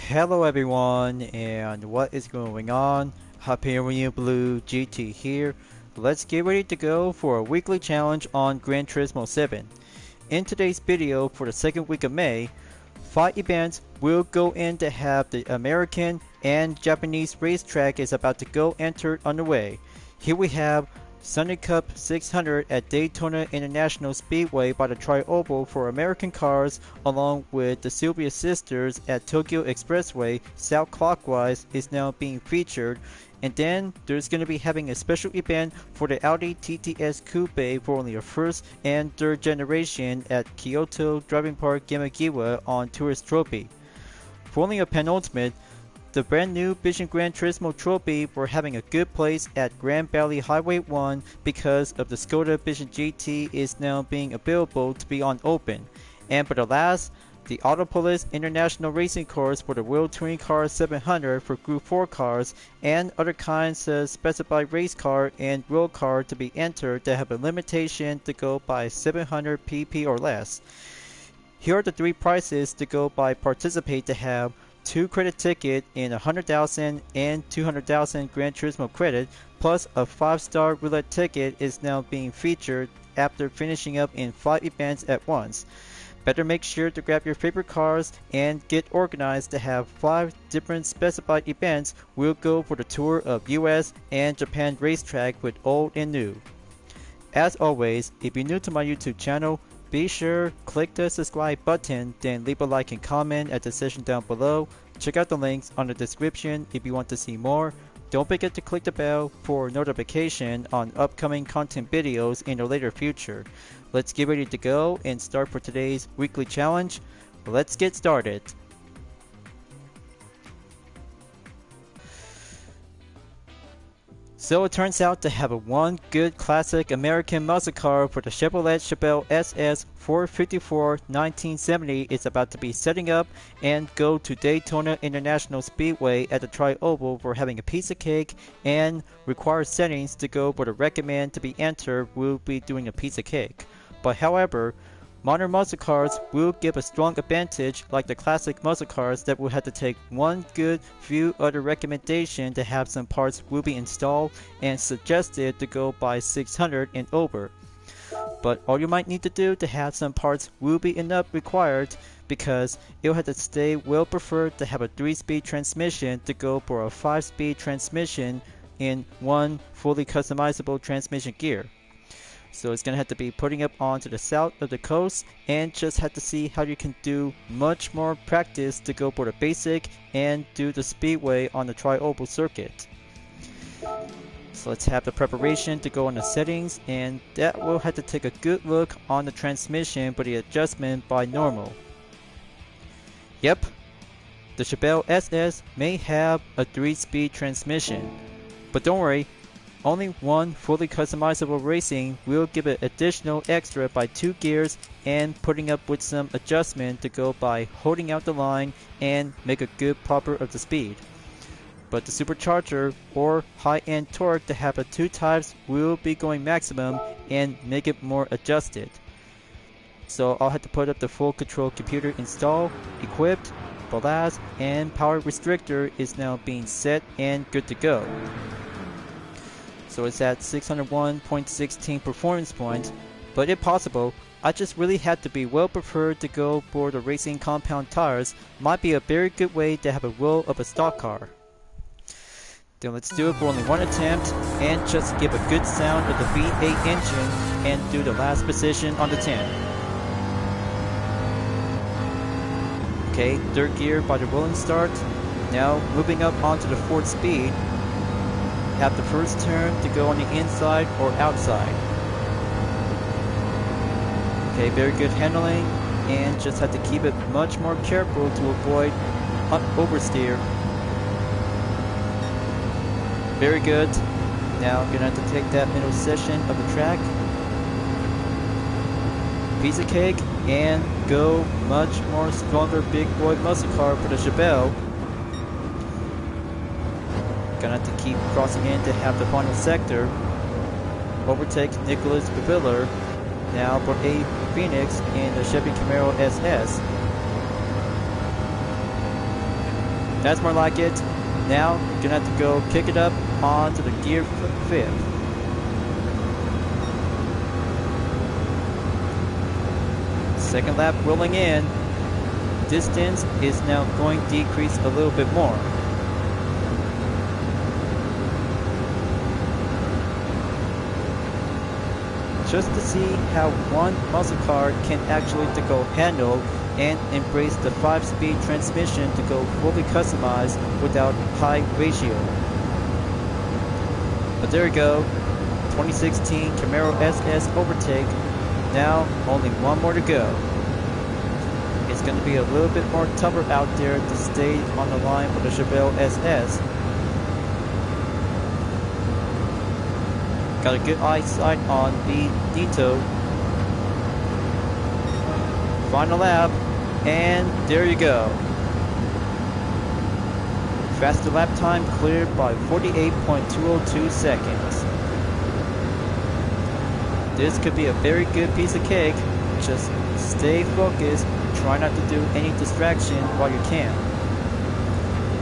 Hello everyone, and what is going on? Hyperion-Blue-GT here. Let's get ready to go for a weekly challenge on Gran Turismo 7. In today's video for the second week of May, 5 events will go in to have the American and Japanese racetrack is about to go entered underway. Here we have Sunday Cup 600 at Daytona International Speedway by the Tri-Oval for American cars, along with the Sylvia Sisters at Tokyo Expressway south clockwise is now being featured. And then there's going to be having a special event for the Audi TTS Coupe for only a first and third generation at Kyoto Driving Park Yamagiwa on Tourist Trophy. For only a penultimate, the brand new Vision Gran Turismo Trophy for having a good place at Grand Valley Highway 1 because of the Skoda Vision GT is now being available to be on open. And for the last, the Autopolis International Racing Course for the World Touring Car 700 for Group 4 cars and other kinds of specified race car and road car to be entered that have a limitation to go by 700 pp or less. Here are the three prices to go by participate to have 2 credit ticket in 100,000 and 200,000 Gran Turismo credit, plus a 5-star roulette ticket is now being featured after finishing up in 5 events at once. Better make sure to grab your favorite cars and get organized to have 5 different specified events. We'll go for the tour of US and Japan racetrack with old and new. As always, if you're new to my YouTube channel, be sure click the subscribe button, then leave a like and comment at the section down below. Check out the links on the description if you want to see more. Don't forget to click the bell for notification on upcoming content videos in the later future. Let's get ready to go and start for today's weekly challenge. Let's get started. So it turns out to have one good classic American muscle car for the Chevrolet Chevelle SS 454 1970 is about to be setting up and go to Daytona International Speedway at the Tri-Oval for having a piece of cake, and required settings to go for the recommend to be entered will be doing a piece of cake. But however, modern muscle cars will give a strong advantage like the classic muscle cars that will have to take one good few other recommendation to have some parts will be installed and suggested to go by 600 and over. But all you might need to do to have some parts will be enough required because it'll have to stay well preferred to have a 3-speed transmission to go for a 5-speed transmission in one fully customizable transmission gear. So it's going to have to be putting up onto the south of the coast and just have to see how you can do much more practice to go for the basic and do the speedway on the Tri-Oval circuit. So let's have the preparation to go on the settings, and that will have to take a good look on the transmission for the adjustment by normal. Yep, the Chevelle SS may have a 3-speed transmission, but don't worry. Only one fully customizable racing will give it additional extra by 2 gears and putting up with some adjustment to go by holding out the line and make a good popper of the speed. But the supercharger or high-end torque to have 2 types will be going maximum and make it more adjusted. So I'll have to put up the full control computer installed, equipped, ballast, and power restrictor is now being set and good to go. So it's at 601.16 performance points, but if possible, I just really had to be well preferred to go for the racing compound tires. Might be a very good way to have a roll of a stock car. Then let's do it for only one attempt and just give a good sound of the V8 engine and do the last position on the 10. Okay, 3rd gear by the rolling start. Now moving up onto the 4th speed. Have the first turn to go on the inside or outside. Okay, very good handling, and just have to keep it much more careful to avoid oversteer. Very good. Now I'm gonna have to take that middle section of the track, piece of cake, and go much more stronger big boy muscle car for the Chevelle. Gonna have to keep crossing in to have the final sector. Overtake Nicholas Paviller now for A Phoenix in the Chevy Camaro SS. That's more like it. Now you're gonna have to go kick it up onto the gear fifth. Second lap rolling in. Distance is now going to decrease a little bit more. Just to see how one muscle car can actually go handle and embrace the 5-speed transmission to go fully customized without high ratio. But there we go, 2016 Camaro SS overtake. Now only one more to go. It's going to be a little bit more tougher out there to stay on the line for the Chevelle SS. Got a good eyesight on Benito. Final lap, and there you go. Faster lap time cleared by 48.202 seconds. This could be a very good piece of cake. Just stay focused, try not to do any distraction while you can.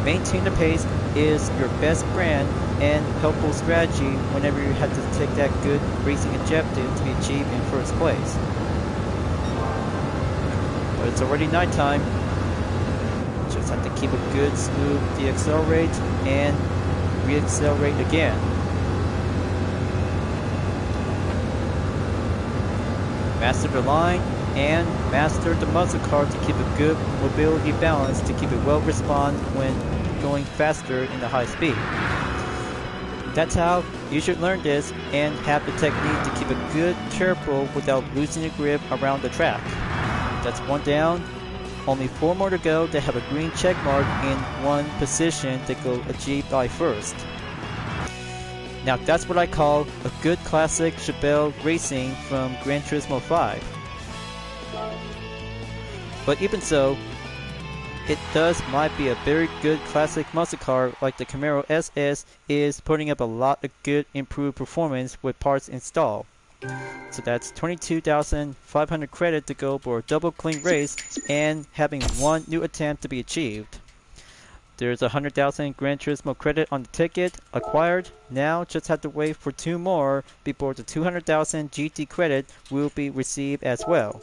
Maintain the pace is your best friend and helpful strategy whenever you have to take that good racing objective to be achieved in first place. But it's already nighttime. Just have to keep a good smooth deaccelerate and reaccelerate again. Master the line and master the muscle car to keep a good mobility balance to keep it well respond when going faster in the high speed. That's how you should learn this and have the technique to keep it good, careful without losing the grip around the track. That's one down. Only 4 more to go to have a green check mark in one position to go achieve by first. Now that's what I call a good classic Chevelle racing from Gran Turismo 5. But even so, it might be a very good classic muscle car like the Camaro SS is putting up a lot of good improved performance with parts installed. So that's 22,500 credit to go for a double clean race and having one new attempt to be achieved. There's 100,000 Gran Turismo credit on the ticket acquired. Now just have to wait for 2 more before the 200,000 GT credit will be received as well.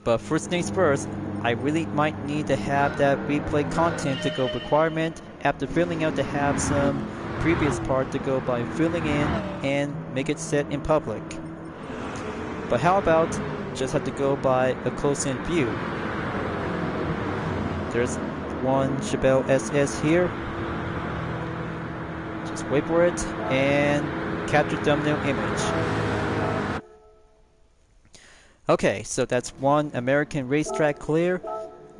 But first things first, I really might need to have that replay content to go requirement after filling out to have some previous part to go by filling in and make it set in public. But how about just have to go by a close-in view. There's one Chevelle SS here. Just wait for it and capture thumbnail image. Okay, so that's one American racetrack clear,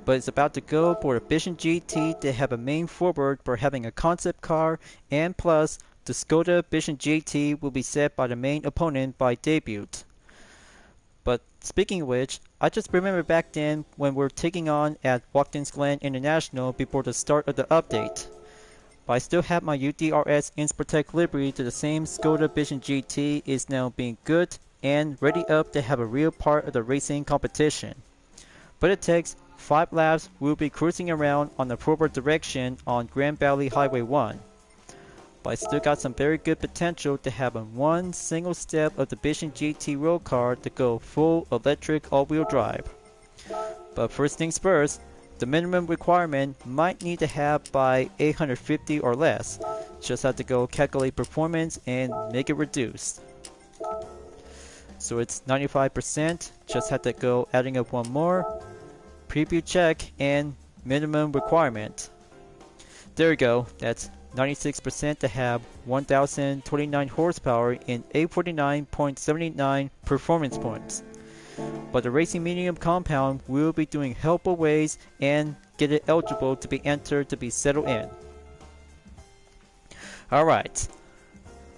but it's about to go for a Vision GT to have a main forward for having a concept car, and plus the Skoda Vision GT will be set by the main opponent by debut. But speaking of which, I just remember back then when we were taking on at Watkins Glen International before the start of the update. But I still have my UDRS Inspirtech livery to the same Skoda Vision GT is now being good and ready up to have a real part of the racing competition. But it takes 5 laps. We'll be cruising around on the forward direction on Grand Valley Highway 1. But I still got some very good potential to have a one single step of the Vision GT road car to go full electric all-wheel drive. But first things first, the minimum requirement might need to have by 850 or less. Just have to go calculate performance and make it reduced. So it's 95%, just have to go adding up one more, preview check, and minimum requirement. There we go, that's 96% to have 1029 horsepower in 849.79 performance points. But the Racing Medium compound will be doing helpful ways and get it eligible to be entered to be settled in. Alright,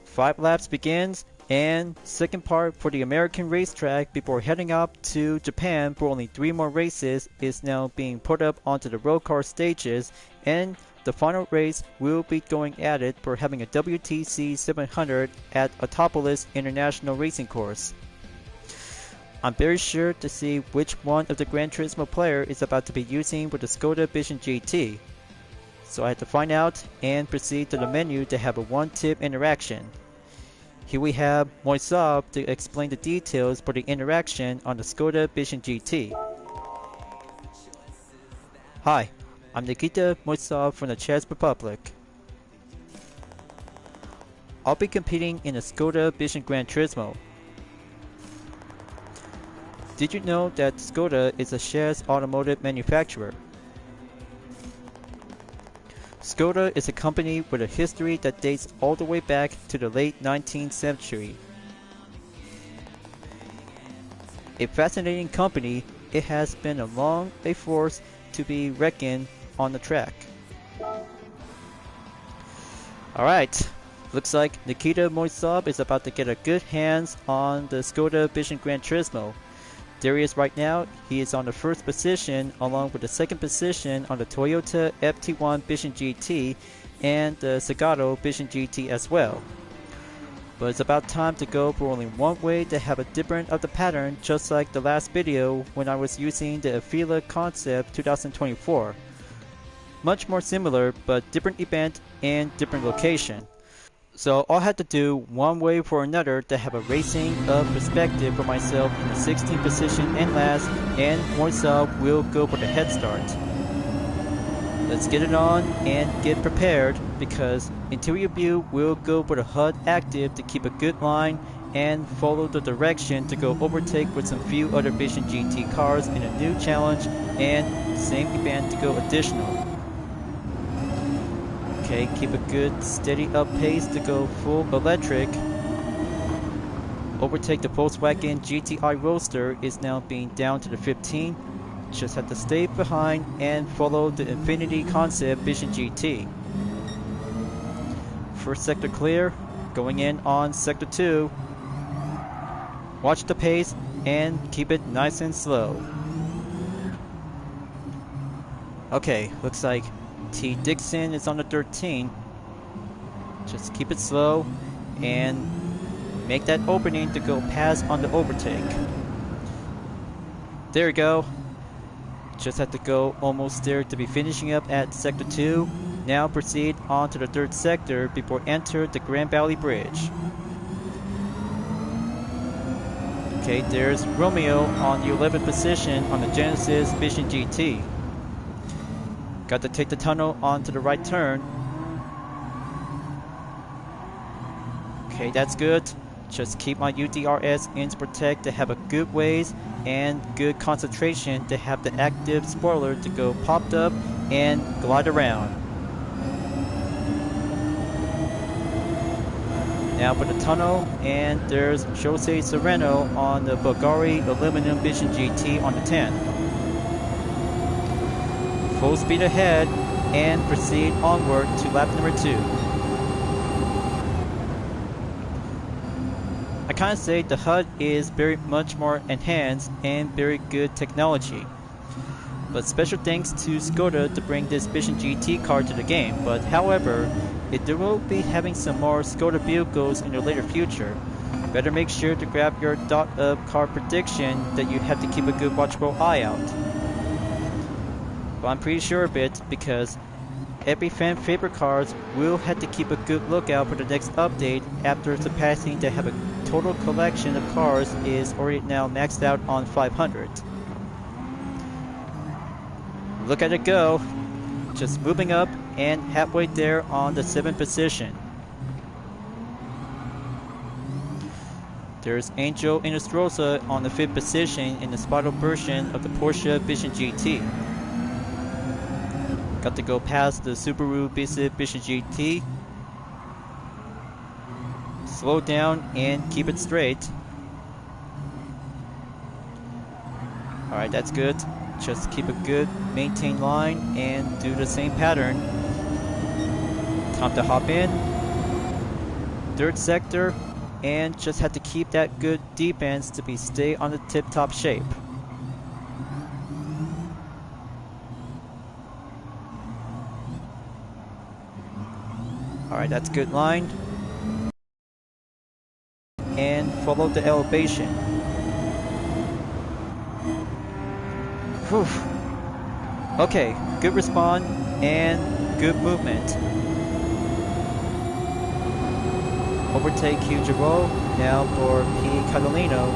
5 laps begins. And second part for the American racetrack before heading up to Japan for only 3 more races is now being put up onto the road car stages, and the final race will be going at it for having a WTC 700 at Autopolis International Racing Course. I'm very sure to see which one of the Gran Turismo player is about to be using with the Skoda Vision GT. So I had to find out and proceed to the menu to have a one-tip interaction. Here we have Moisab to explain the details for the interaction on the Skoda Vision GT. Hi, I'm Nikita Moisab from the Czech Republic. I'll be competing in the Skoda Vision Gran Turismo. Did you know that Skoda is a Czech automotive manufacturer? Skoda is a company with a history that dates all the way back to the late 19th century. A fascinating company, it has been a long a force to be reckoned on the track. Alright, looks like Nikita Moisab is about to get a good hands on the Skoda Vision Gran Turismo. There he is right now. He is on the first position along with the second position on the Toyota FT1 Vision GT and the Zagato Vision GT as well. But it's about time to go for only one way to have a different of the pattern, just like the last video when I was using the Avila Concept 2024. Much more similar but different event and different location. So all I had to do one way for another to have a racing of perspective for myself in the 16th position and last, and Moisab will go for the head start. Let's get it on and get prepared, because interior view will go for the HUD active to keep a good line and follow the direction to go overtake with some few other Vision GT cars in a new challenge and same event to go additional. Okay, keep a good steady up pace to go full electric. Overtake the Volkswagen GTI Roadster is now being down to the 15. Just have to stay behind and follow the Infinity Concept Vision GT. First sector clear, going in on sector 2. Watch the pace and keep it nice and slow. Okay, looks like T. Dixon is on the 13. Just keep it slow and make that opening to go past on the overtake. There we go. Just have to go almost there to be finishing up at sector 2. Now proceed on to the third sector before enter the Grand Valley Bridge. Okay, there's Romeo on the 11th position on the Genesis Vision GT. Got to take the tunnel onto the right turn. Okay, that's good. Just keep my UDRS in to protect to have a good ways and good concentration to have the active spoiler to go popped up and glide around. Now for the tunnel, and there's Jose Serrano on the Bulgari Aluminum Vision GT on the 10. Full speed ahead and proceed onward to lap number 2. I can't say the HUD is very much more enhanced and very good technology. But special thanks to Skoda to bring this Vision GT car to the game. But however, it will be having some more Skoda vehicles in the later future. Better make sure to grab your dot of car prediction that you have to keep a good watchful eye out. But I'm pretty sure of it, because every fan favorite cars will have to keep a good lookout for the next update after surpassing to have a total collection of cars is already now maxed out on 500. Look at it go, just moving up and halfway there on the 7th position. There's Angel Inostroza on the 5th position in the Spotto version of the Porsche Vision GT. Got to go past the Subaru Vision GT. Slow down and keep it straight. Alright, that's good. Just keep a good maintained line and do the same pattern. Time to hop in. Third sector, and just have to keep that good defense to be stay on the tip-top shape. Alright, that's good line. And follow the elevation. Whew. Okay, good respawn and good movement. Overtake Hugh Giroux now for P. Catalino.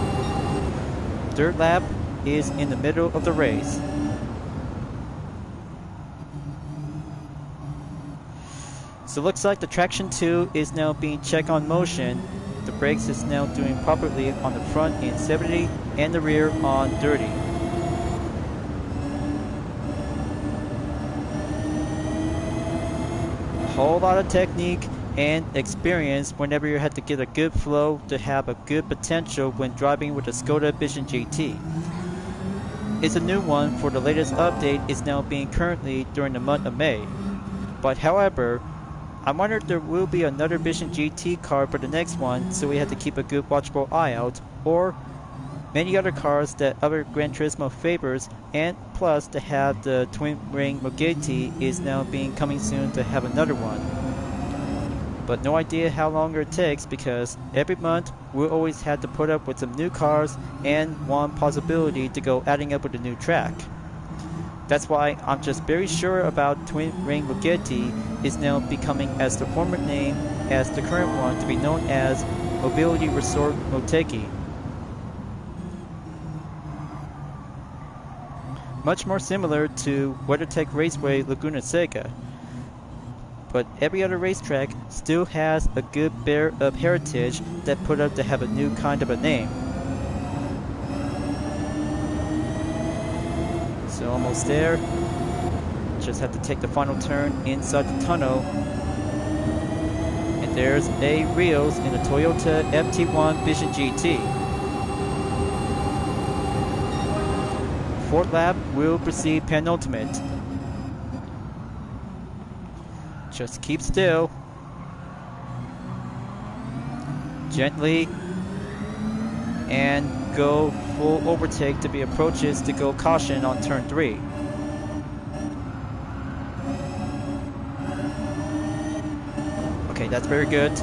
Third lap is in the middle of the race. So looks like the traction 2 is now being checked on motion. The brakes is now doing properly on the front in 70 and the rear on 30. A whole lot of technique and experience whenever you have to get a good flow to have a good potential when driving with the Skoda Vision GT. It's a new one for the latest update is now being currently during the month of May. But however, I wonder if there will be another Vision GT car for the next one, so we have to keep a good watchful eye out, or many other cars that other Gran Turismo favors, and plus to have the twin-ring Bugatti is now being coming soon to have another one. But no idea how long it takes because every month we'll always have to put up with some new cars and one possibility to go adding up with a new track. That's why I'm just very sure about Twin Ring Bugatti is now becoming as the former name as the current one to be known as Mobility Resort Motegi. Much more similar to WeatherTech Raceway Laguna Seca. But every other racetrack still has a good bear of heritage that put up to have a new kind of a name. So almost there. Just have to take the final turn inside the tunnel. And there's a Rios in a Toyota FT1 Vision GT. Fourth lap will proceed penultimate. Just keep still. Gently. And go full overtake to be approaches to go caution on turn 3. Okay, that's very good.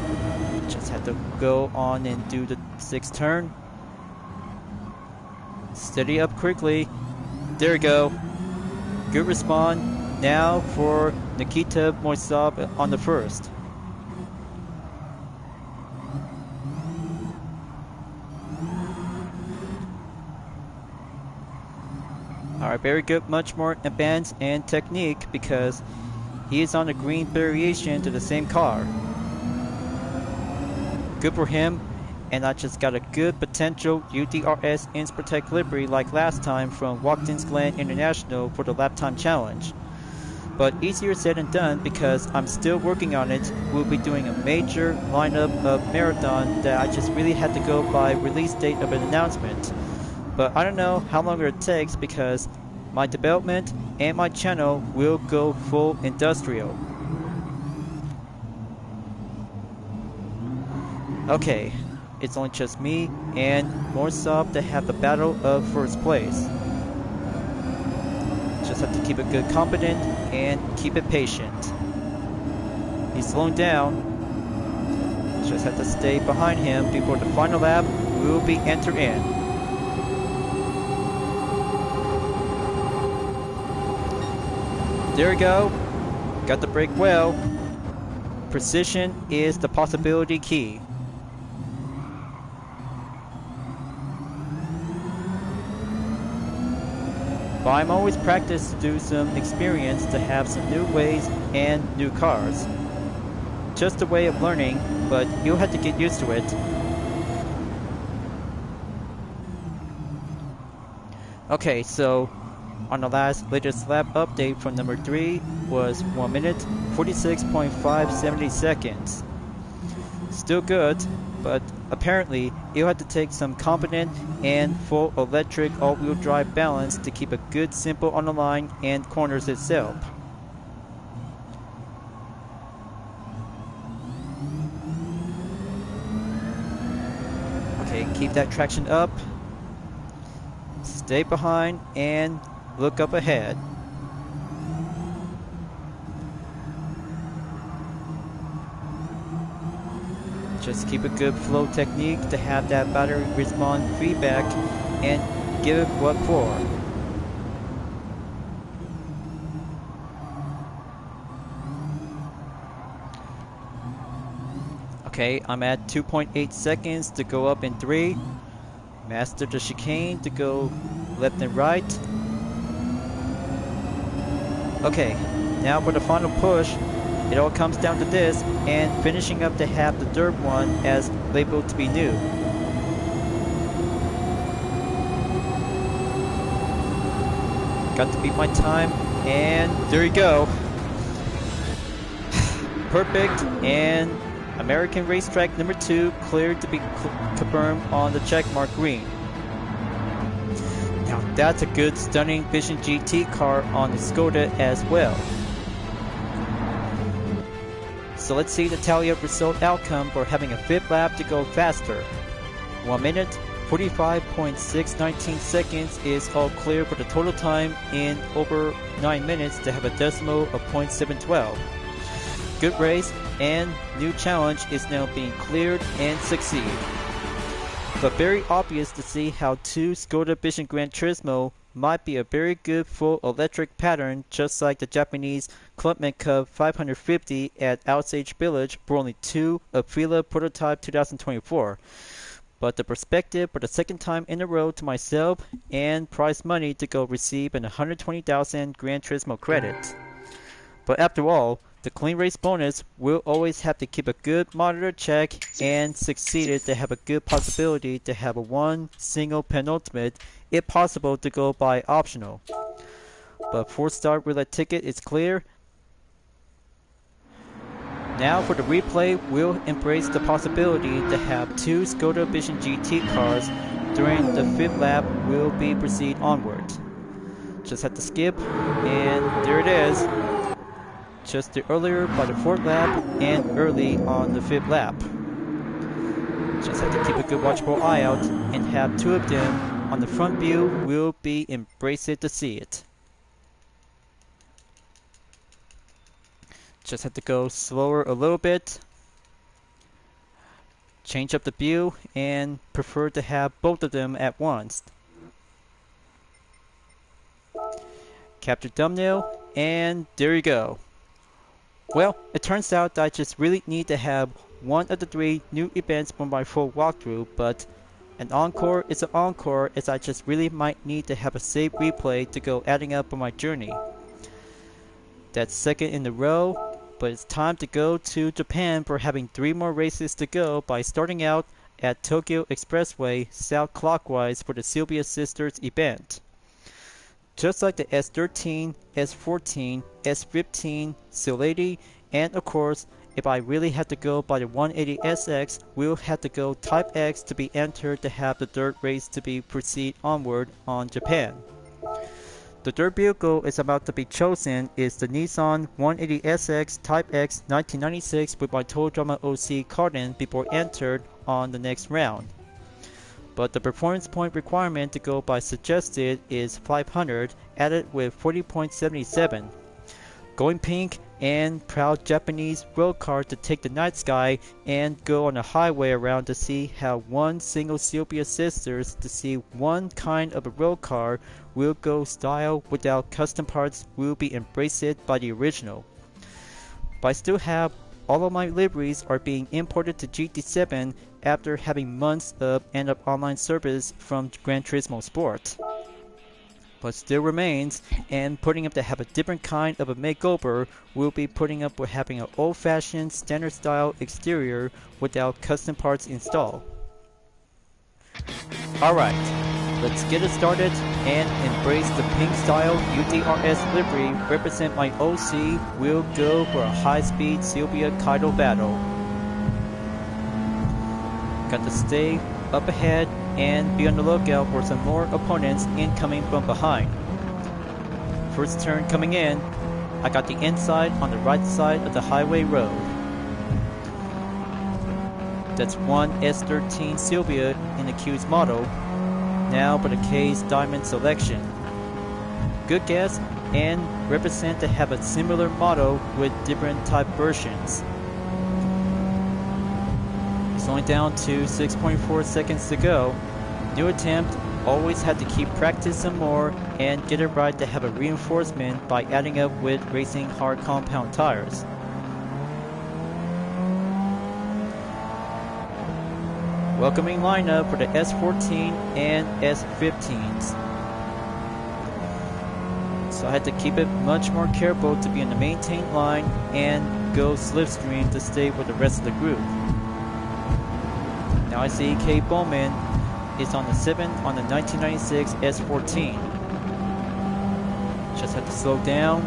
Just have to go on and do the 6th turn. Steady up quickly. There we go. Good respawn. Now for Nikita Moisov on the 1st. Alright, very good, much more advanced and technique because he is on the green variation to the same car. Good for him, and I just got a good potential UDRS Inspirtech livery like last time from Watkins Glen International for the lap time challenge. But easier said than done because I'm still working on it. We'll be doing a major lineup of marathon that I just really had to go by release date of an announcement. But I don't know how long it takes because my development and my channel will go full industrial. Okay, it's only just me and Morsov to have the battle of first place. Just have to keep it good confident and keep it patient. He's slowing down. Just have to stay behind him before the final lap will be entered in. There we go. Got the brake well. Precision is the possibility key. But I'm always practiced to do some experience to have some new ways and new cars. Just a way of learning, but you'll have to get used to it. Okay, so on the latest lap update from number 3 was 1 minute 46.570 seconds. Still good, but apparently you'll have to take some competent and full electric all-wheel drive balance to keep it good simple on the line and corners itself. Okay, keep that traction up. Stay behind and look up ahead. Just keep a good flow technique to have that battery respond feedback and give it what for. Okay, I'm at 2.8 seconds to go up in 3. Master the chicane to go left and right. Okay, now for the final push, it all comes down to this, and finishing up to have the dirt one as labeled to be new. Got to beat my time, and there you go. Perfect, and American Racetrack number 2 cleared to be confirmed on the checkmark green. Now that's a good stunning Vision GT car on the Skoda as well. So let's see the tally up result outcome for having a 5th lap to go faster. 1 minute, 45.619 seconds is all clear for the total time in over 9 minutes to have a decimal of 0.712. Good race, and new challenge is now being cleared and succeed. But very obvious to see how 2 Skoda Vision Gran Turismo might be a very good full electric pattern, just like the Japanese Clubman Cup 550 at Osage Village for only 2 Fila Prototype 2024. But the perspective for the 2nd time in a row to myself and prize money to go receive an 120,000 Gran Turismo credit. But after all, the clean race bonus will always have to keep a good monitor check, and succeeded to have a good possibility to have a 1 single penultimate, if possible to go by optional. But 4-star roulette ticket is clear. Now for the replay, we'll embrace the possibility to have 2 Skoda Vision GT cars during the 5th lap. Will be proceed onward. Just had to skip, and there it is. Just earlier by the 4th lap and early on the 5th lap. Just have to keep a good watchful eye out and have 2 of them on the front view. Will be embrace it to see it. Just have to go slower a little bit. Change up the view and prefer to have both of them at once. Capture thumbnail, and there you go. Well, it turns out that I just really need to have 1 of the 3 new events for my full walkthrough, but an encore is an encore, as I just really might need to have a save replay to go adding up on my journey. That's 2nd in a row, but it's time to go to Japan for having 3 more races to go by starting out at Tokyo Expressway south clockwise for the Sylvia Sisters event. Just like the S13, S14, S15, Silady, and of course, if I really had to go by the 180SX, we'll have to go Type X to be entered to have the dirt race to be proceed onward on Japan. The dirt vehicle is about to be chosen is the Nissan 180SX Type X 1996 with my Total Drama OC carton before entered on the next round. But the performance point requirement to go by suggested is 500, added with 40.77. Going pink and proud Japanese road car to take the night sky and go on a highway around to see how 1 single Sylvia Sisters to see 1 kind of a road car will go style without custom parts will be embraced by the original. But I still have all of my liveries are being imported to GT7 after having months of end-up online service from Gran Turismo Sport. But still remains, and putting up to have a different kind of a makeover, we'll be putting up with having an old-fashioned standard style exterior without custom parts installed. Alright, let's get it started and embrace the pink style UDRS livery. Represent my OC. We'll go for a high-speed Sylvia Kaido battle. Got to stay up ahead and be on the lookout for some more opponents incoming from behind. First turn coming in, I got the inside on the right side of the highway road. That's 1 S13 Sylvia in the Q's model, now for the K's Diamond selection. Good guess, and represent to have a similar model with different type versions. It's only down to 6.4 seconds to go. New attempt, always had to keep practice some more and get it right to have a reinforcement by adding up with racing hard compound tires. Welcoming lineup for the S14 and S15s. So I had to keep it much more careful to be in the maintained line and go slipstream to stay with the rest of the group. Now I see K. Bowman is on the 7 on the 1996 S14. Just have to slow down,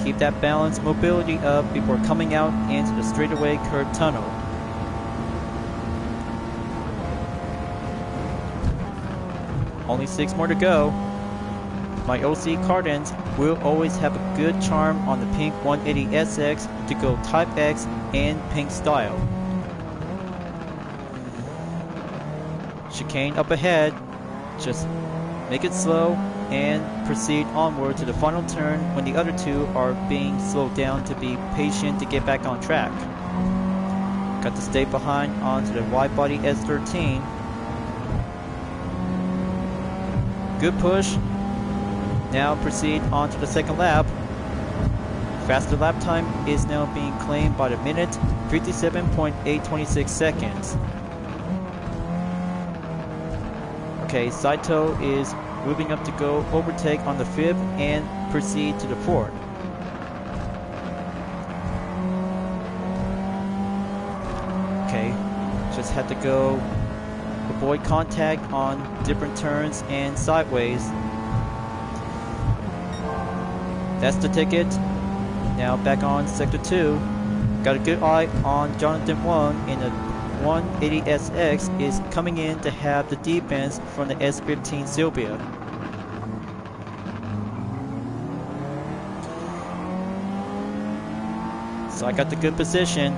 keep that balance, mobility up before coming out into the straightaway curved tunnel. Only 6 more to go. My OC Cardans will always have a good charm on the pink 180SX to go Type X and pink style. Chicane up ahead, just make it slow and proceed onward to the final turn when the other two are being slowed down to be patient to get back on track. Got to stay behind onto the wide body S13. Good push. Now proceed on to the second lap. Faster lap time is now being claimed by the minute, 57.826 seconds. Okay, Saito is moving up to go overtake on the 5th and proceed to the 4th. Okay, just had to go avoid contact on different turns and sideways. That's the ticket. Now back on sector 2. Got a good eye on Jonathan Wong in the 180SX is coming in to have the defense from the S15 Sylvia. So I got the good position.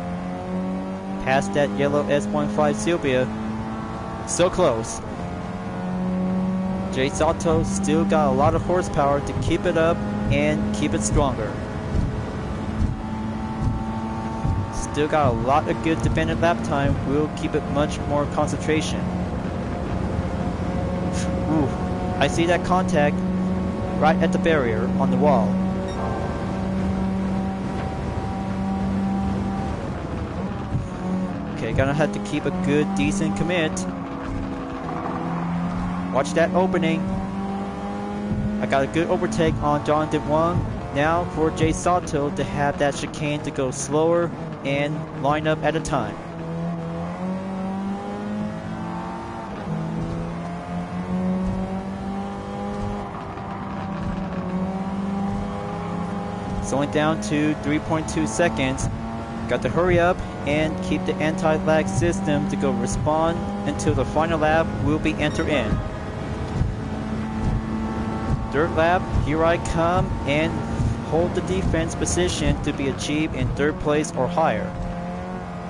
Past that yellow S15 Sylvia. So close. Jay Sato still got a lot of horsepower to keep it up and keep it stronger. Still got a lot of good defended lap time. We'll keep it much more concentration. Ooh, I see that contact right at the barrier on the wall. Okay, gonna have to keep a good, decent commit. Watch that opening. I got a good overtake on Jonathan Wong. Now for Jay Sato to have that chicane to go slower and line up at a time. Slowing down to 3.2 seconds. Got to hurry up and keep the anti-lag system to go respond until the final lap will be entered in. Third lap, here I come and hold the defense position to be achieved in 3rd place or higher.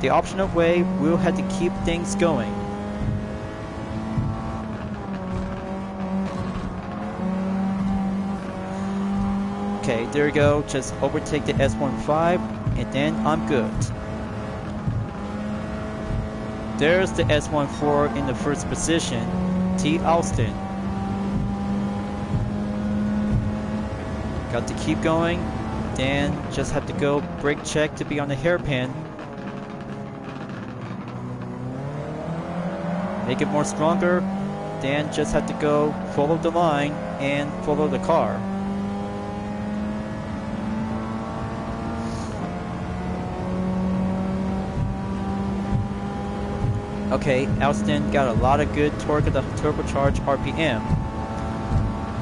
The optional way will have to keep things going. Okay, there we go. Just overtake the S15 and then I'm good. There's the S14 in the first position, T. Alston. Got to keep going, then just have to go brake check to be on the hairpin. Make it more stronger, then just have to go follow the line and follow the car. Okay, Alston got a lot of good torque at the turbocharged RPM.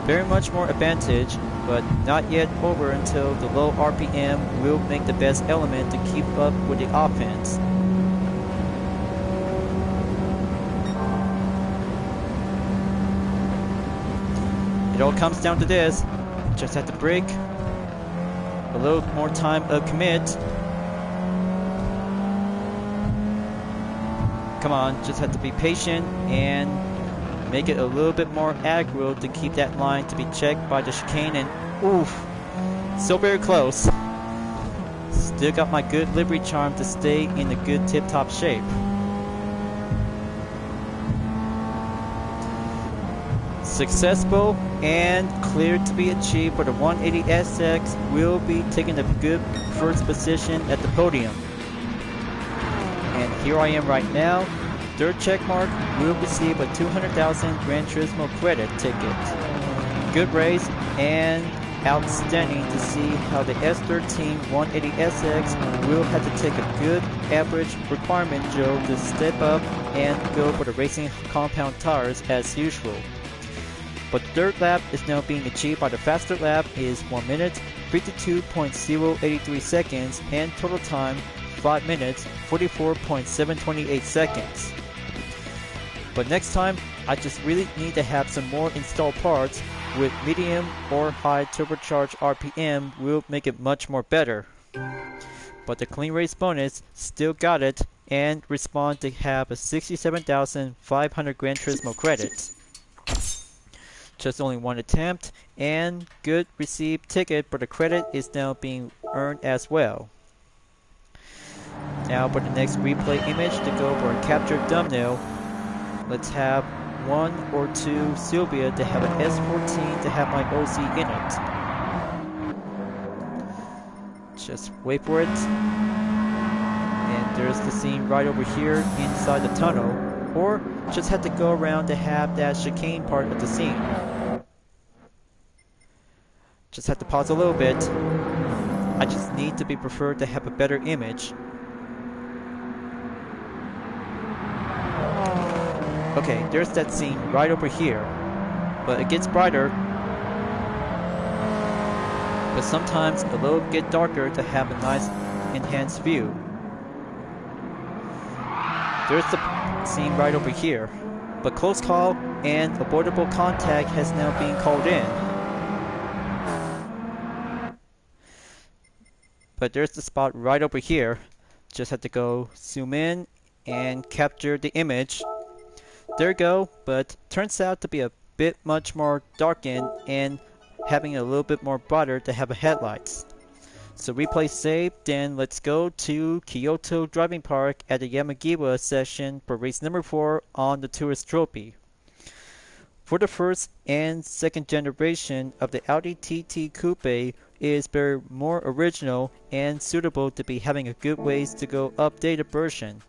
Very much more advantage, but not yet over until the low RPM will make the best element to keep up with the offense. It all comes down to this. Just have to brake. A little more time of commit. Come on, just have to be patient and make it a little bit more aggro to keep that line to be checked by the chicane, and oof, so very close. Still got my good livery charm to stay in a good tip-top shape. Successful and cleared to be achieved for the 180SX. Will be taking a good first position at the podium. And here I am right now, third check mark will receive a 200,000 Gran Turismo credit ticket. Good race and outstanding to see how the S13 180SX will have to take a good average requirement Joe to step up and go for the racing compound tires as usual. But the third lap is now being achieved by the faster lap is 1 minute 52.083 seconds and total time 5 minutes 44.728 seconds. But next time I just really need to have some more installed parts with medium or high turbocharged RPM will make it much more better. But the clean race bonus still got it and respond to have a 67,500 Gran Turismo credits. Just only one attempt and good received ticket, but the credit is now being earned as well. Now for the next replay image to go for a captured thumbnail, let's have 1 or 2 Sylvia to have an S14 to have my OC in it. Just wait for it. And there's the scene right over here inside the tunnel. Or just have to go around to have that chicane part of the scene. Just have to pause a little bit. I just need to be preferred to have a better image. Okay, there's that scene right over here. But it gets brighter. But sometimes a little bit darker to have a nice enhanced view. There's the scene right over here. But close call and avoidable contact has now been called in. But there's the spot right over here. Just have to go zoom in and capture the image. There you go, but turns out to be a bit much more darkened and having a little bit more brighter to have a headlights. So replay saved, then let's go to Kyoto Driving Park at the Yamagiwa session for race number 4 on the Tourist Trophy. For the first and second generation of the Audi TT Coupe is very more original and suitable to be having a good ways to go updated version.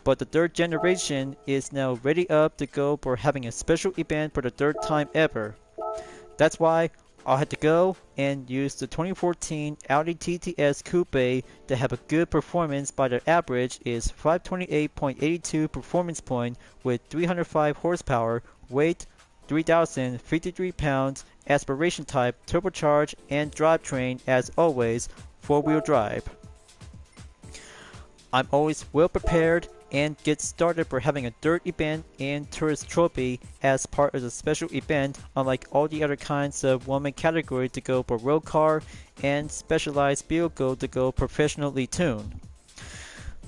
But the third generation is now ready up to go for having a special event for the third time ever. That's why I'll have to go and use the 2014 Audi TTS Coupe to have a good performance by the average is 528.82 performance point with 305 horsepower, weight 3,053 pounds, aspiration type, turbocharged, and drivetrain as always, 4-wheel drive. I'm always well prepared and get started for having a dirt event and tourist trophy as part of the special event, unlike all the other kinds of woman category to go for road car and specialized vehicle to go professionally tuned.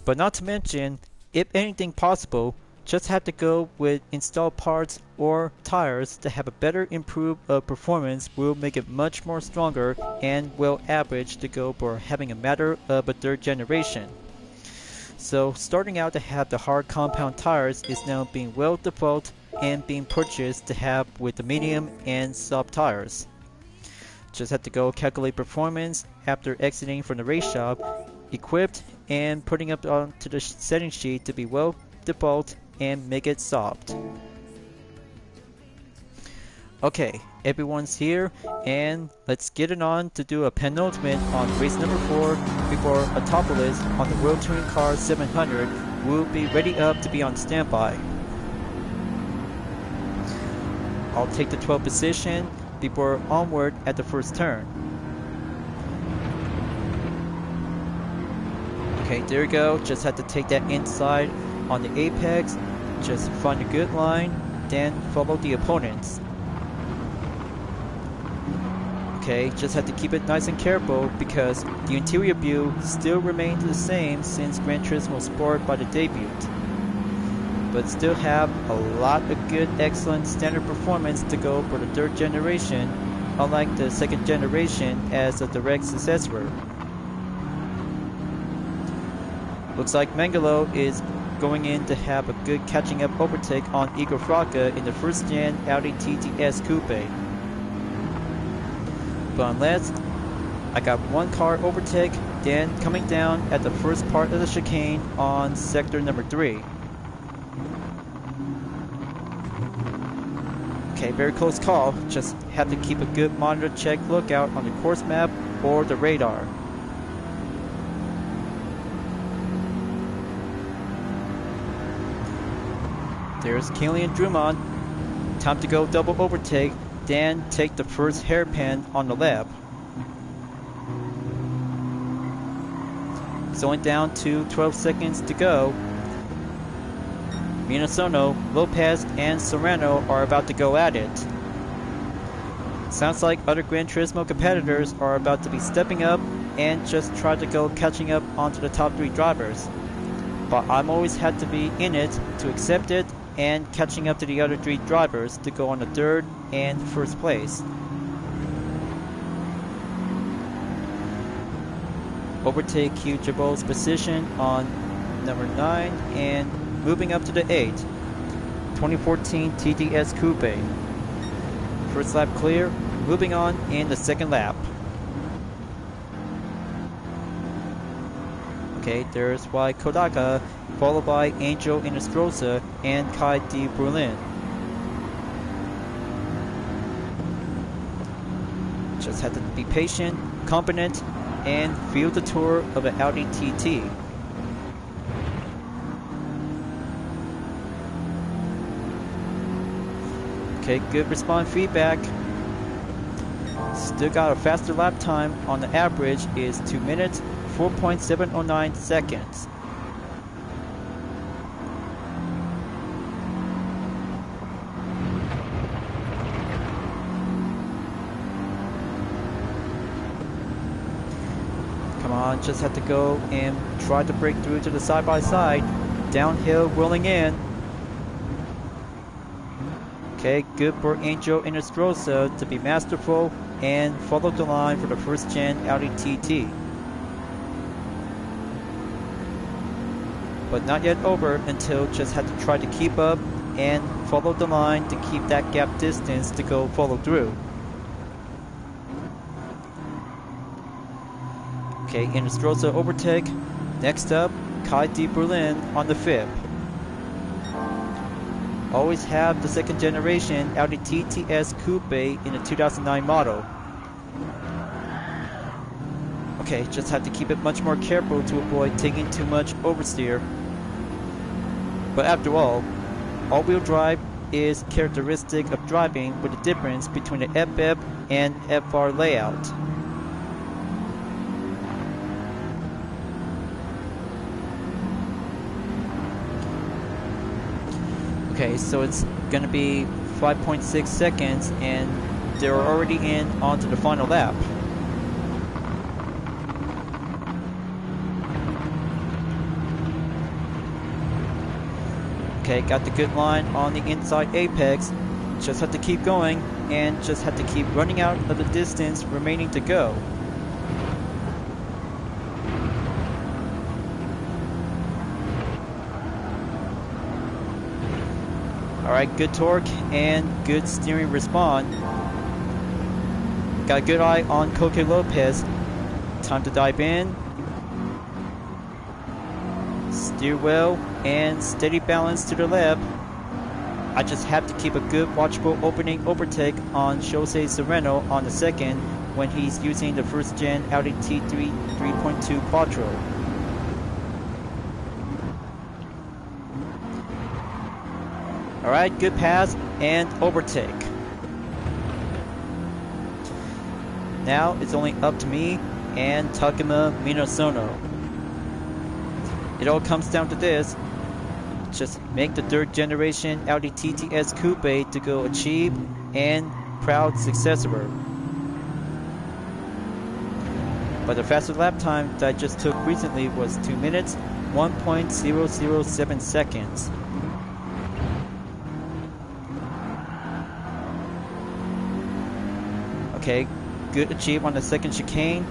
But not to mention, if anything possible, just have to go with installed parts or tires to have a better improved performance will make it much more stronger and well average to go for having a matter of a third generation. So starting out to have the hard compound tires is now being well default and being purchased to have with the medium and soft tires. Just have to go calculate performance after exiting from the race shop, equipped and putting up onto the setting sheet to be well default and make it soft. Okay, everyone's here and let's get it on to do a penultimate on race number 4 before Autopolis on the World Touring Car 700 will be ready up to be on standby. I'll take the 12th position before onward at the first turn. Okay, there you go, just have to take that inside on the apex, just find a good line, then follow the opponents. Okay, just have to keep it nice and careful because the interior view still remains the same since Gran Turismo Sport by the debut. But still have a lot of good excellent standard performance to go for the third generation, unlike the second generation as a direct successor. Looks like Mangalo is going in to have a good catching up overtake on Igor Fraga in the first gen Audi TTS Coupe. But unless I got one car overtake, then coming down at the first part of the chicane on sector number 3. Okay, very close call. Just have to keep a good monitor check lookout on the course map or the radar. There's Killian Drummond. Time to go double overtake, then take the first hairpin on the lap. It's only down to 12 seconds to go. Minasono, Lopez, and Serrano are about to go at it. Sounds like other Gran Turismo competitors are about to be stepping up and just try to go catching up onto the top 3 drivers. But I'm always had to be in it to accept it and catching up to the other 3 drivers to go on the 3rd and 1st place. Overtake Hugh Jabot's position on number 9 and moving up to the 8. 2014 TDS Coupe. First lap clear, moving on in the 2nd lap. Okay, there's Y Kodaka, followed by Angel Inestrosa and Kai D. Berlin. Just have to be patient, competent, and feel the tour of the Audi TT. Okay, good response feedback. Still got a faster lap time on the average is 2 minutes, 4.709 seconds. Come on, just have to go and try to break through to the side-by-side. Downhill, rolling in. Okay, good for Angel Inestrosa to be masterful and follow the line for the first gen Audi TT. But not yet over until just had to try to keep up and follow the line to keep that gap distance to go follow through. Okay, Inestrosa overtake. Next up, Kai D. Berlin on the 5th. Always have the 2nd generation Audi TTS Coupe in the 2009 model. Okay, just have to keep it much more careful to avoid taking too much oversteer. But after all-wheel drive is characteristic of driving with a difference between the FF and FR layout. Okay, so it's gonna be 5.6 seconds and they're already in onto the final lap. Okay, got the good line on the inside apex. Just have to keep going and just have to keep running out of the distance remaining to go. Alright, good torque and good steering response. Got a good eye on Coque Lopez. Time to dive in. Steer well and steady balance to the left. I just have to keep a good watchful opening overtake on Jose Serrano on the 2nd when he's using the 1st gen Audi T3 3.2 Quattro. Alright, good pass and overtake. Now it's only up to me and Takuma Minasono. It all comes down to this. Just make the 3rd generation Audi TTS Coupe to go achieve and proud successor. But the fastest lap time that I just took recently was 2 minutes, 1.007 seconds. Okay, good achieve on the 2nd chicane.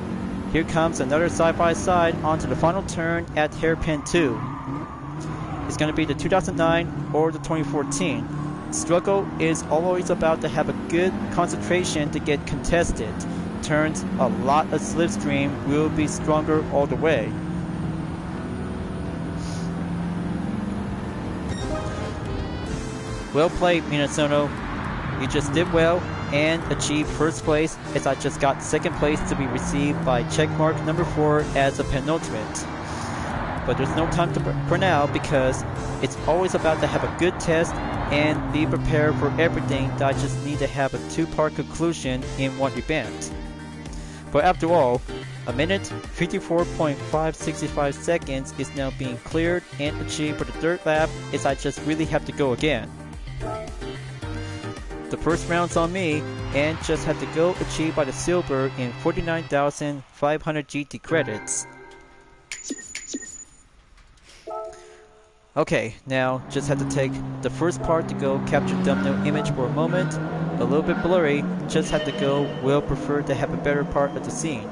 Here comes another side-by-side onto the final turn at hairpin 2. It's going to be the 2009 or the 2014. Struggle is always about to have a good concentration to get contested. Turns a lot of slipstream will be stronger all the way. Well played, Minasono. You just did well and achieved first place, as I just got second place to be received by checkmark number 4 as a penultimate. But there's no time for now, because it's always about to have a good test and be prepared for everything that I just need to have a 2-part conclusion in one event. But after all, a minute 54.565 seconds is now being cleared and achieved for the third lap, as I just really have to go again. The first round's on me, and just had to go achieved by the silver in 49,500 GT credits. Okay, now just had to take the first part to go capture thumbnail image for a moment. A little bit blurry, just had to go, will prefer to have a better part of the scene.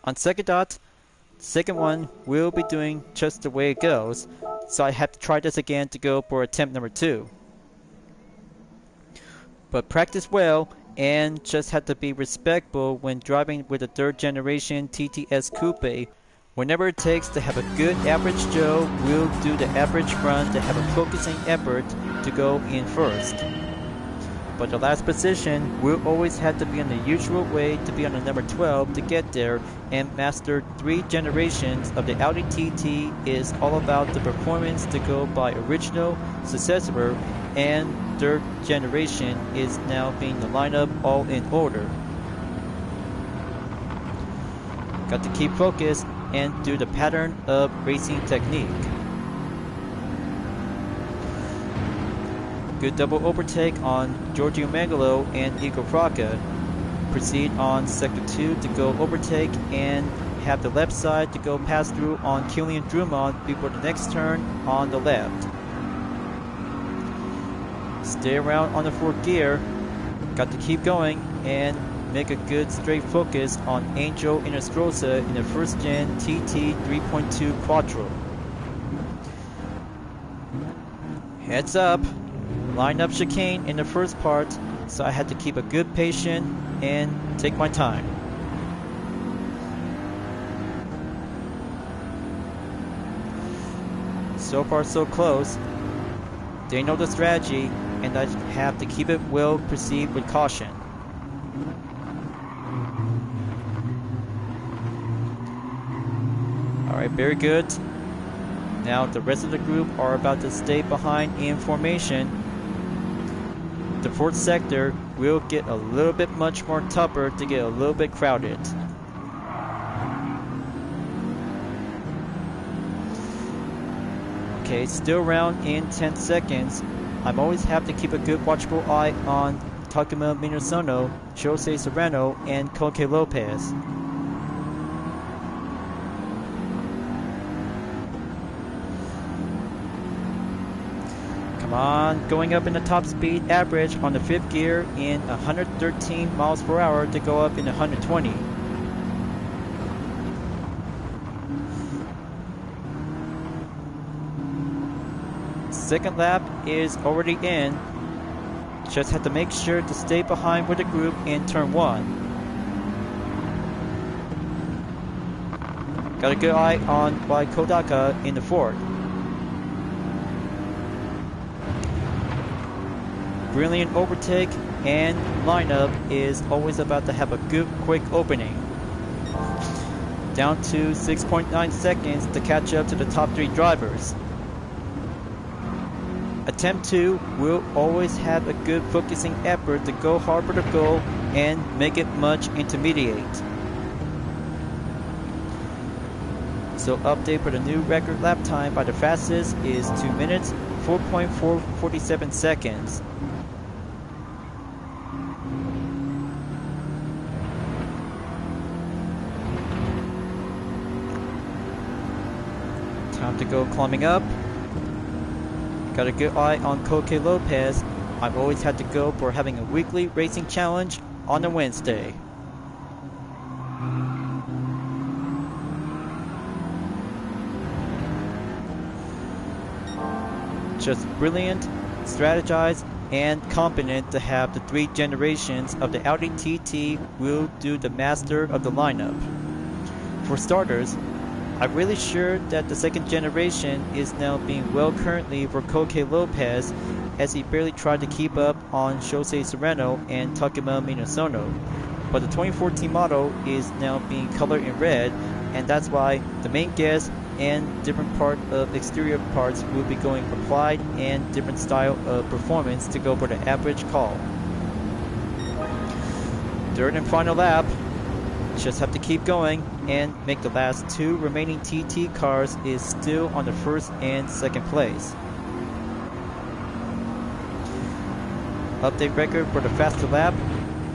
On second thought, second one will be doing just the way it goes, so I have to try this again to go for attempt number 2. But practice well, and just have to be respectful when driving with a 3rd generation TTS Coupe. Whenever it takes to have a good average Joe, will do the average run to have a focusing effort to go in first. But the last position will always have to be on the usual way to be on the number 12 to get there, and master 3 generations of the Audi TT is all about the performance to go by original, successor, and 3rd generation is now being the lineup all in order. Got to keep focused and do the pattern of racing technique. Good double overtake on Giorgio Megalo and Igor Fraca. Proceed on sector 2 to go overtake and have the left side to go pass through on Killian Drummond before the next turn on the left. Stay around on the 4th gear. Got to keep going and make a good straight focus on Angel Inestrosa in the 1st gen TT 3.2 Quattro. Heads up. Line up chicane in the first part, so I had to keep a good patience and take my time. So far so close. They know the strategy, and I have to keep it well perceived with caution. Alright, very good. Now the rest of the group are about to stay behind in formation. The 4th sector will get a little bit much more tougher to get a little bit crowded. Okay, still around in 10 seconds. I'm always have to keep a good watchful eye on Takuma Minasono, Jose Serrano, and Koke Lopez. Come on, going up in the top speed average on the 5th gear in 113 miles per hour to go up in 120. Second lap is already in. Just have to make sure to stay behind with the group in turn 1. Got a good eye on by Kodaka in the 4th. Brilliant overtake and lineup is always about to have a good quick opening. Down to 6.9 seconds to catch up to the top 3 drivers. Attempt 2 will always have a good focusing effort to go hard for the goal and make it much intermediate. So update for the new record lap time by the fastest is 2 minutes 4.447 seconds. Time to go climbing up. Got a good eye on Koke Lopez. I've always had to go for having a weekly racing challenge on a Wednesday. Just brilliant, strategized, and competent to have the 3 generations of the Audi TT will do the master of the lineup. For starters, I'm really sure that the second generation is now being well currently for Koke Lopez, as he barely tried to keep up on Shosei Serrano and Takuma Minasono. But the 2014 model is now being colored in red, and that's why the main gas and different part of exterior parts will be going applied and different style of performance to go for the average call. Third and final lap. Just have to keep going and make the last two remaining TT cars is still on the first and second place. Update record for the faster lap,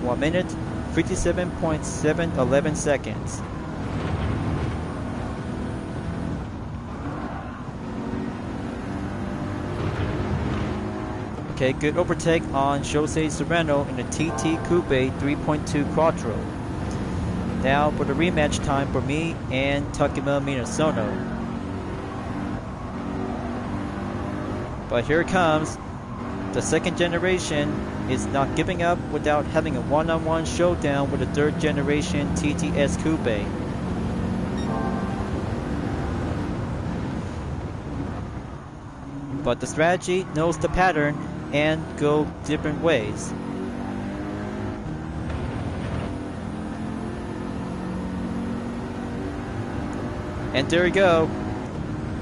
1 minute, 57.711 seconds. Okay, good overtake on Shosei Serrano in the TT Coupe 3.2 Quattro. Now for the rematch time for me and Takuma Minasono. But here it comes. The second generation is not giving up without having a one-on-one showdown with the third generation TTS Coupe. But the strategy knows the pattern and go different ways. And there you go.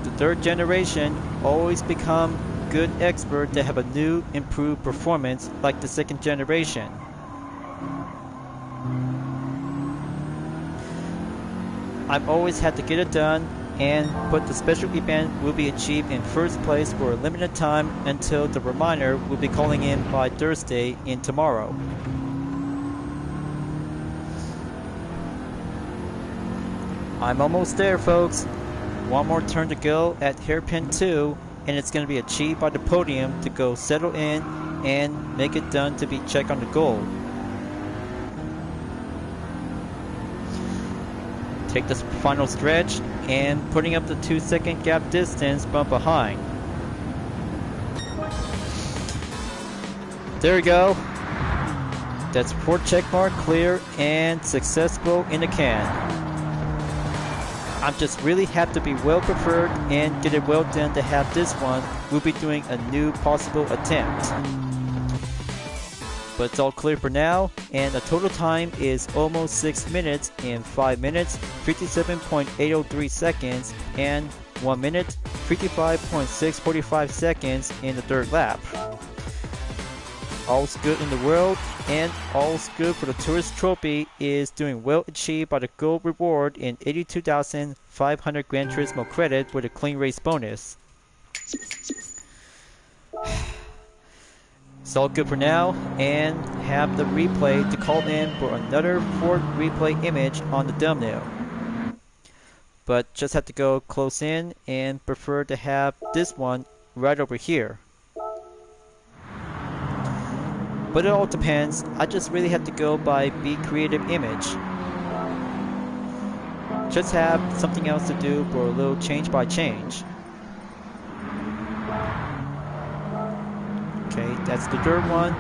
The third generation always become good expert to have a new improved performance like the second generation. I've always had to get it done, but the special event will be achieved in first place for a limited time until the reminder will be calling in by Thursday in tomorrow. I'm almost there, folks. One more turn to go at hairpin 2, and it's going to be achieved by the podium to go settle in and make it done to be checked on the goal. Take this final stretch and putting up the 2-second gap distance from behind. There we go. That's 4 checkmark clear and successful in the can. I'm just really happy to be well prepared and get it well done to have this one. We'll be doing a new possible attempt. But it's all clear for now, and the total time is almost 6 minutes in 5 minutes, 57.803 seconds, and 1 minute, 55.645 seconds in the third lap. All's good in the world, and all's good for the Tourist Trophy is doing well achieved by the gold reward in 82,500 Gran Turismo credit with a clean race bonus. It's all good for now, and have the replay to call in for another Ford replay image on the thumbnail. But just have to go close in and prefer to have this one right over here. But it all depends. I just really have to go by Be Creative Image. Just have something else to do for a little change by change. Okay, that's the third one.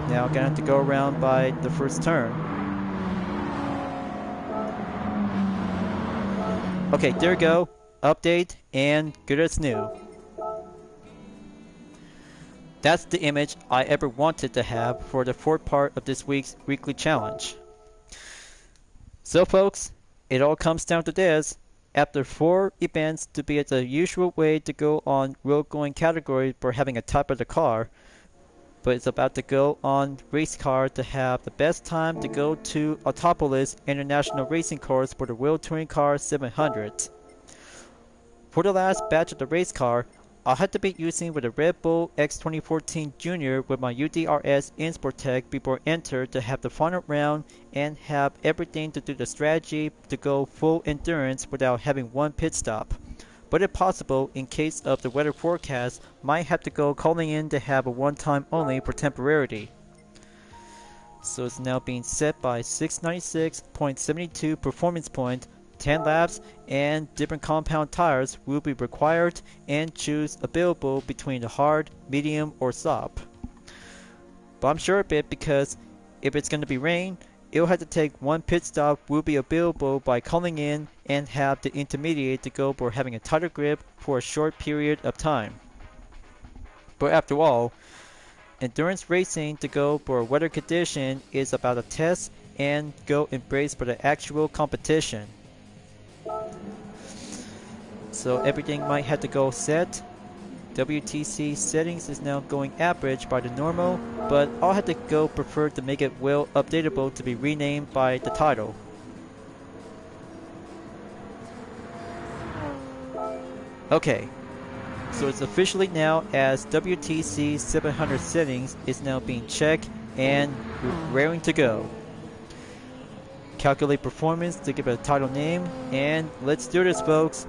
Now I'm gonna have to go around by the first turn. Okay, there we go. Update and good as new. That's the image I ever wanted to have for the fourth part of this week's weekly challenge. So folks, it all comes down to this. After 4 events to be at the usual way to go on road going category for having a type of the car, but it's about to go on race car to have the best time to go to Autopolis International Racing Course for the World Touring Car 700. For the last batch of the race car, I'll have to be using with a Red Bull X 2014 Junior with my UDRS Insportec before enter to have the final round and have everything to do the strategy to go full endurance without having one pit stop. But if possible, in case of the weather forecast, might have to go calling in to have a one time only for temporarily. So it's now being set by 696.72 performance point. 10 laps and different compound tires will be required, and choose available between the hard, medium or soft. But I'm sure of it because if it's going to be rain, it'll have to take one pit stop will be available by calling in and have the intermediate to go for having a tighter grip for a short period of time. But after all, endurance racing to go for a weather condition is about a test and go embrace for the actual competition. So everything might have to go set. WTC settings is now going average by the normal, but I'll have to go prefer to make it well updatable to be renamed by the title. Okay, so it's officially now as WTC 700 settings is now being checked and we're raring to go. Calculate performance to give it a title name, and let's do this, folks.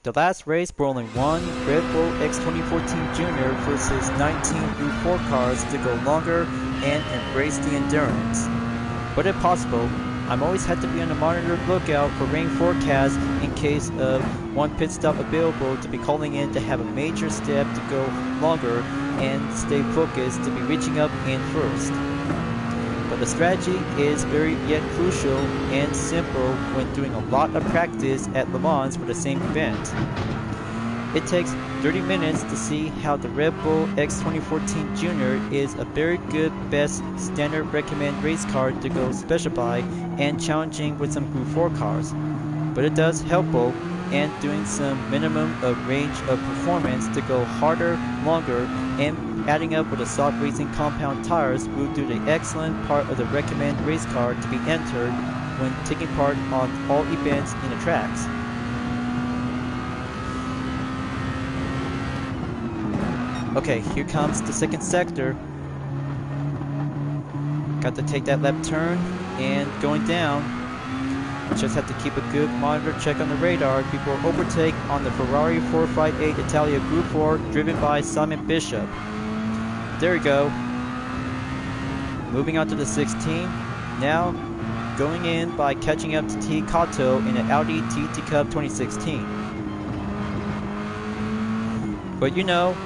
The last race for only one Red Bull X 2014 Junior versus 19 Group 4 cars to go longer and embrace the endurance. But if possible, I'm always had to be on the monitor lookout for rain forecasts in case of one pit stop available to be calling in to have a major step to go longer and stay focused to be reaching up in first. But the strategy is very yet crucial and simple when doing a lot of practice at Le Mans for the same event. It takes 30 minutes to see how the Red Bull X 2014 Junior is a very good best standard recommend race car to go specify and challenging with some Group 4 cars. But it does helpful and doing some minimum of range of performance to go harder, longer, and adding up with the soft racing compound tires will do the excellent part of the recommend race car to be entered when taking part on all events in the tracks. Okay, here comes the second sector. Got to take that left turn and going down. Just have to keep a good monitor check on the radar before overtake on the Ferrari 458 Italia Group 4 driven by Simon Bishop. There we go. Moving on to the 16. Now going in by catching up to T. Kato in an Audi TT Cup 2016. But you know,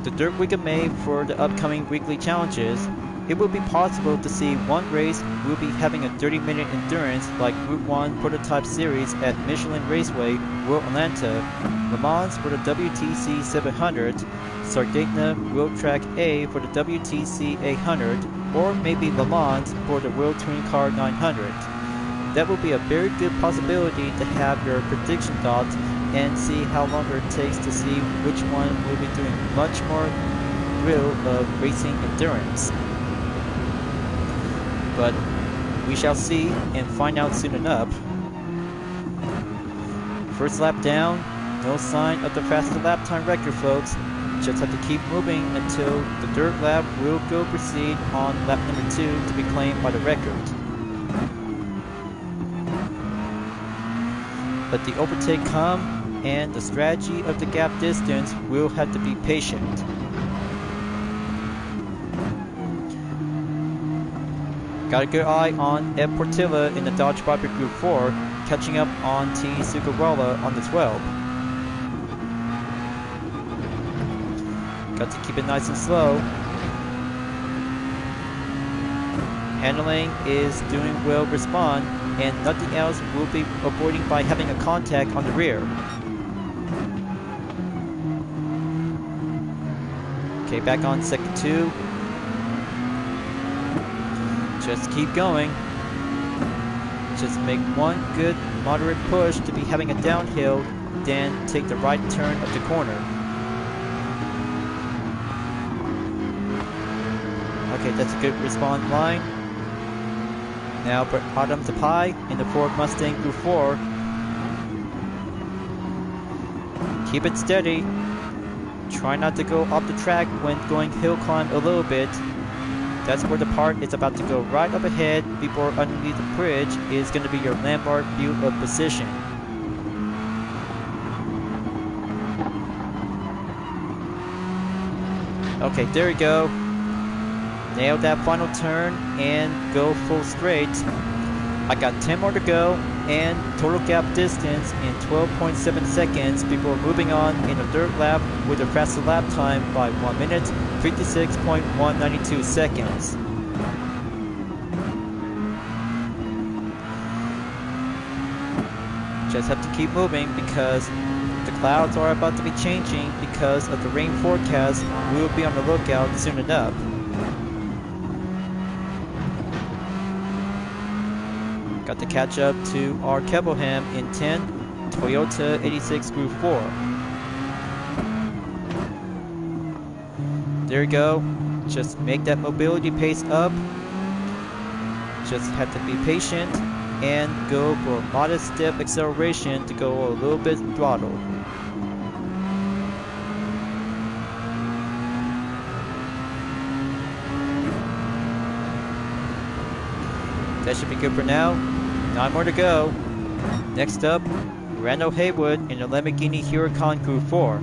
the dirt week of May for the upcoming weekly challenges, it will be possible to see one race will be having a 30-minute endurance like Group 1 Prototype Series at Michelin Raceway, World Atlanta, Le Mans for the WTC 700, Sardinia World Track A for the WTC 800, or maybe Le Mans for the World Touring Car 900. That will be a very good possibility to have your prediction thoughts and see how long it takes to see which one will be doing much more thrill of racing endurance. But we shall see and find out soon enough. First lap down, no sign of the fastest lap time record, folks. Just have to keep moving until the dirt lap will go proceed on lap number 2 to be claimed by the record. Let the overtake come, and the strategy of the gap distance will have to be patient. Got a good eye on Ed Portilla in the Dodge Viper Group 4, catching up on T. Sugarola on the 12. Got to keep it nice and slow. Handling is doing well respond, and nothing else will be avoiding by having a contact on the rear. Okay, back on second 2. Just keep going. Just make one good moderate push to be having a downhill, then take the right turn of the corner. Okay, that's a good respawn line. Now for Adam Tapai in the Ford Mustang Group 4. Keep it steady. Try not to go off the track when going hill climb a little bit. That's where the part is about to go right up ahead before underneath the bridge is going to be your landmark view of position. Okay, there we go. Nail that final turn and go full straight. I got 10 more to go and total gap distance in 12.7 seconds before moving on in the third lap with a faster lap time by 1 minute 56.192 seconds. Just have to keep moving because the clouds are about to be changing because of the rain forecast. We'll be on the lookout soon enough. Got to catch up to our Kevelham in 10, Toyota 86 Group 4. There you go. Just make that mobility pace up. Just have to be patient and go for a modest step acceleration to go a little bit throttle. That should be good for now. 9 more to go. Next up, Randall Haywood in the Lamborghini Huracan Group 4.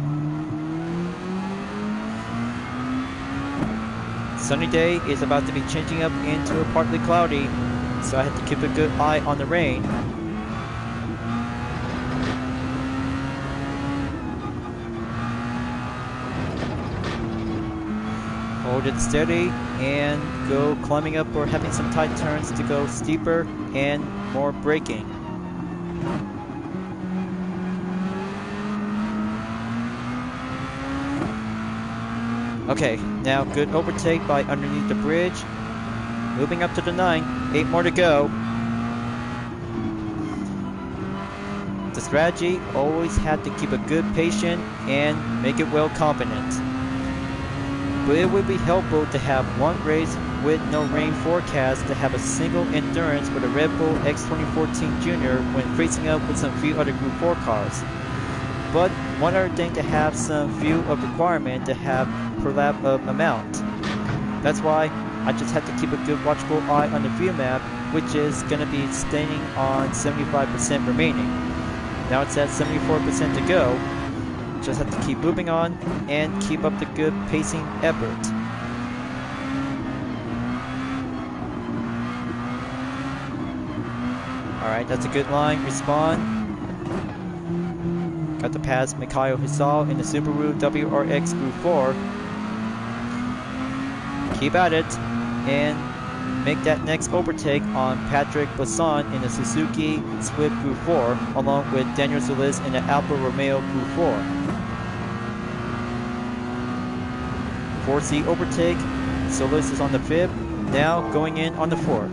Sunny day is about to be changing up into a partly cloudy, so I have to keep a good eye on the rain. Hold it steady and go climbing up or having some tight turns to go steeper and more braking. Okay, now good overtake by underneath the bridge. Moving up to the 9, 8 more to go. The strategy always had to keep a good patient and make it well confident. But it would be helpful to have one race with no rain forecast to have a single endurance with a Red Bull X2014 Junior when facing up with some few other Group 4 cars. But one other thing to have some view of requirement to have per lap of amount. That's why I just have to keep a good watchful eye on the view map, which is going to be staying on 75% remaining. Now it's at 74% to go. Just have to keep moving on and keep up the good pacing effort. Alright, that's a good line. Respawn. Got to pass Mikhail Hisal in the Subaru WRX Group 4. Keep at it and make that next overtake on Patrick Basson in the Suzuki Swift Group 4, along with Daniel Solis in the Alfa Romeo Group 4. 4C overtake. Solis is on the 5th, now going in on the 4th.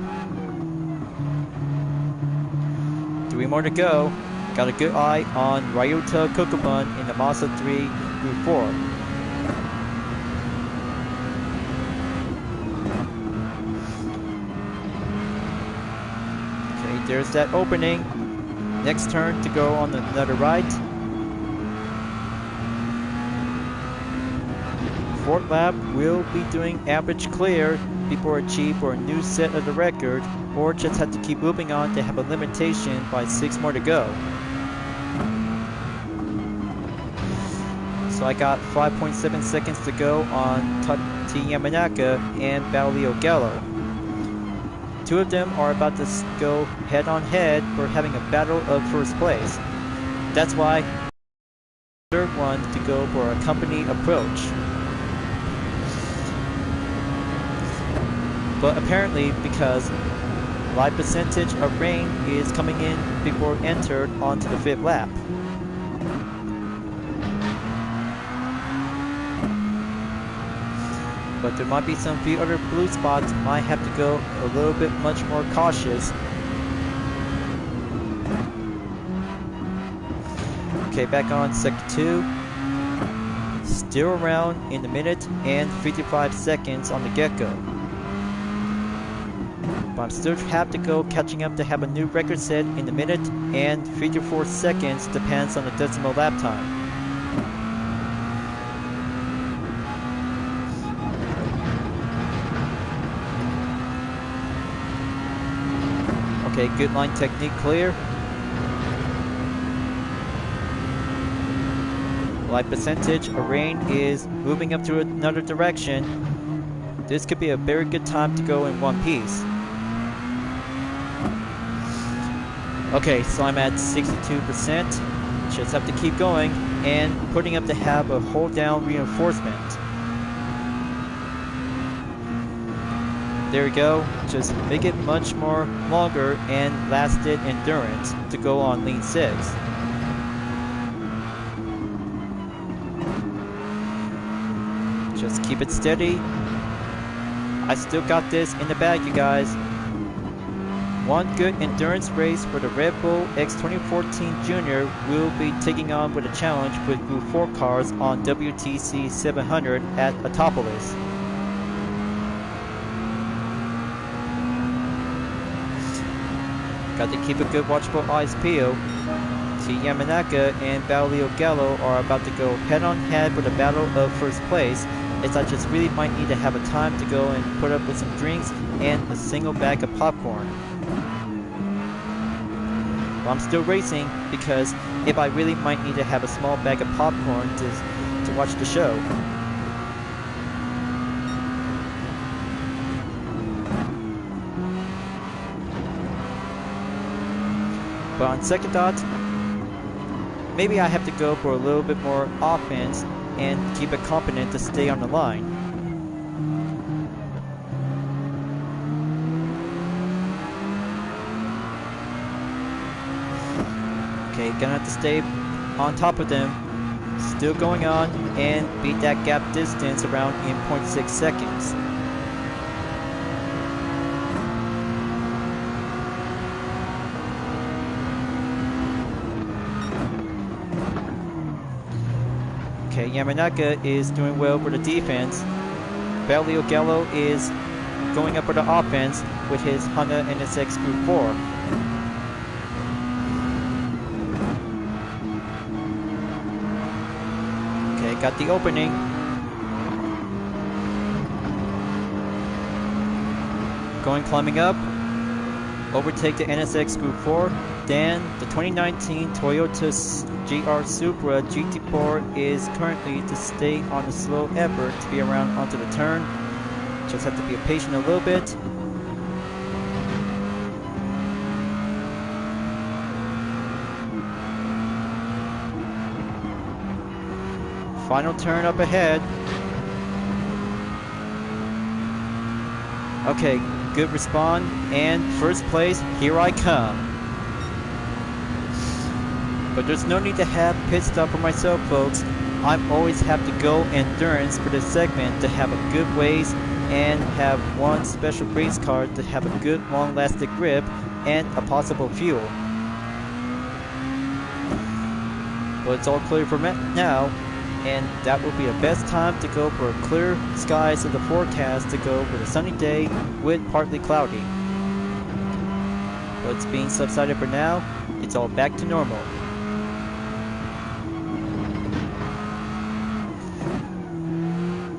3 more to go. Got a good eye on Ryota Kokobun in the Mazda 3 Group 4. Okay, there's that opening. Next turn to go on another right. 4th lap, we'll be doing average clear before achieve for a new set of the record, or just have to keep moving on to have a limitation by 6 more to go. So I got 5.7 seconds to go on Tati Yamanaka and Baulio Gallo. 2 of them are about to go head on head for having a battle of first place. That's why the 3rd one to go for a company approach. But apparently, because live percentage of rain is coming in before entered onto the 5th lap. But there might be some few other blue spots, might have to go a little bit much more cautious. Okay, back on sector 2. Still around in the minute and 55 seconds on the get-go. But I'm still have to go catching up to have a new record set in the minute and 54 seconds, depends on the decimal lap time. Okay, good line technique clear. Light percentage of rain is moving up to another direction. This could be a very good time to go in one piece. Okay, so I'm at 62%. Just have to keep going and putting up to have a hold down reinforcement. There we go. Just make it much more longer and lasted endurance to go on lean 6. Just keep it steady. I still got this in the bag, you guys. One good endurance race for the Red Bull X 2014 Junior will be taking on with a challenge with Group 4 cars on WTC 700 at Autopolis. Got to keep a good watchful eyes peeled. T. Yamanaka and Baulio Gallo are about to go head on head with a battle of first place, as I just really might need to have a time to go and put up with some drinks and a single bag of popcorn. But I'm still racing because if I really might need to have a small bag of popcorn to watch the show. But on second thought, maybe I have to go for a little bit more offense and keep it competent to stay on the line. Okay, gonna have to stay on top of them. Still going on and beat that gap distance around in 0.6 seconds. Okay, Yamanaka is doing well for the defense. Baulio Gallo is going up for the offense with his Honda NSX Group 4. Okay, got the opening. Climbing up. Overtake the NSX Group 4. Then the 2019 Toyota GR Supra GT4 is currently to stay on the slow effort to be around onto the turn. Just have to be patient a little bit. Final turn up ahead. Okay, good respawn, and first place, here I come. But there's no need to have pit stop for myself, folks. I always have to go endurance for this segment to have a good ways and have one special race car to have a good long-lasting grip and a possible fuel. But it's all clear for me now, and that will be the best time to go for clear skies of the forecast to go for a sunny day with partly cloudy. But it's being subsided for now. It's all back to normal.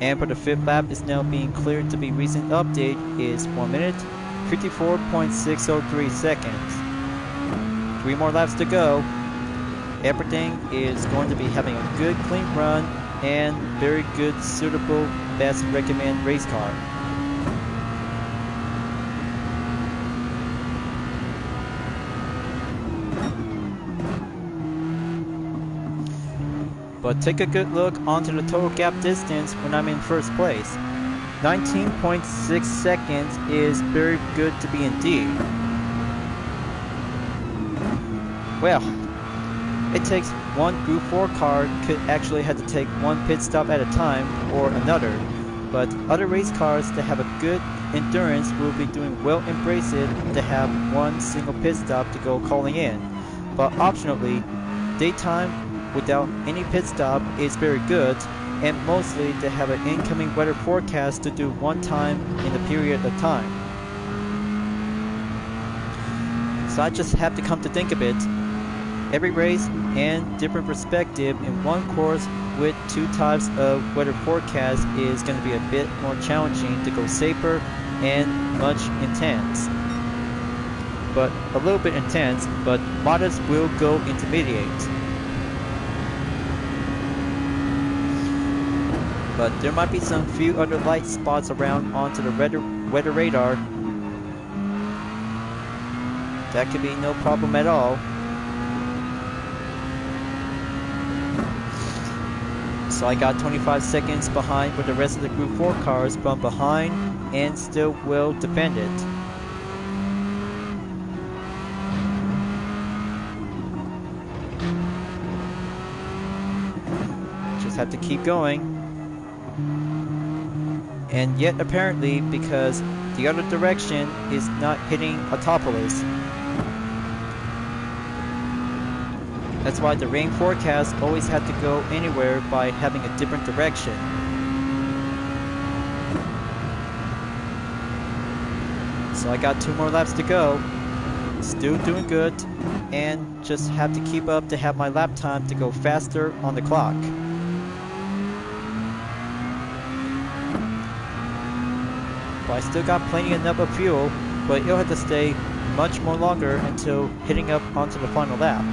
And for the fifth lap is now being cleared to be recent update is 1 minute 54.603 seconds. 3 more laps to go. Everything is going to be having a good clean run and very good suitable best recommend race car. But take a good look onto the total gap distance when I'm in first place. 19.6 seconds is very good to be indeed. Well, it takes one Group 4 car could actually have to take one pit stop at a time or another, but other race cars that have a good endurance will be doing well embrace it to have one single pit stop to go calling in. But optionally, daytime without any pit stop is very good, and mostly to have an incoming weather forecast to do one time in a period of time. So I just have to come to think of it. Every race and different perspective in one course with 2 types of weather forecast is going to be a bit more challenging to go safer and much intense. But a little bit intense, but modest will go intermediate. But there might be some few other light spots around onto the weather radar. That could be no problem at all. So I got 25 seconds behind with the rest of the Group 4 cars from behind. and still will defend it. Just have to keep going. And yet apparently, because the other direction is not hitting Autopolis. That's why the rain forecast always had to go anywhere by having a different direction. So I got 2 more laps to go. Still doing good, and just have to keep up to have my lap time to go faster on the clock. But I still got plenty enough of fuel, but it'll have to stay much more longer until hitting up onto the final lap.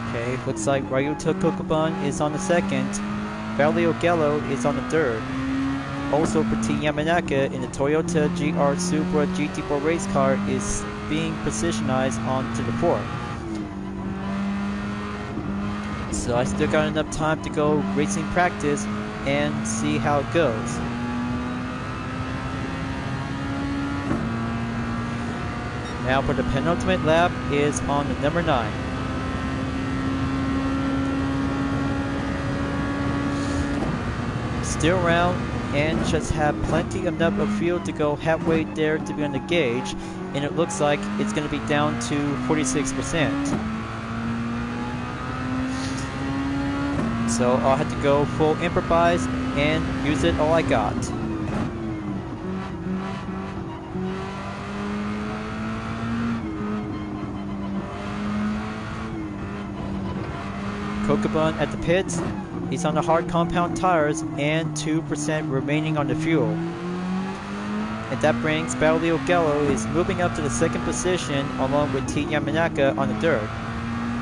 Okay, looks like Ryuta Kokubun is on the second, Valley Gallo is on the third. Also for T Yamanaka in the Toyota GR Supra GT4 race car is being positionized onto the fourth. So I still got enough time to go racing practice and see how it goes. Now for the penultimate lap is on the number 9. Still around and just have plenty enough of fuel to go halfway there to be on the gauge, and it looks like it's going to be down to 46%. So I'll have to go full improvise and use it all I got. Kokubun at the pits. He's on the hard compound tires and 2% remaining on the fuel. And that brings Valley Gallo is moving up to the second position along with T Yamanaka on the third.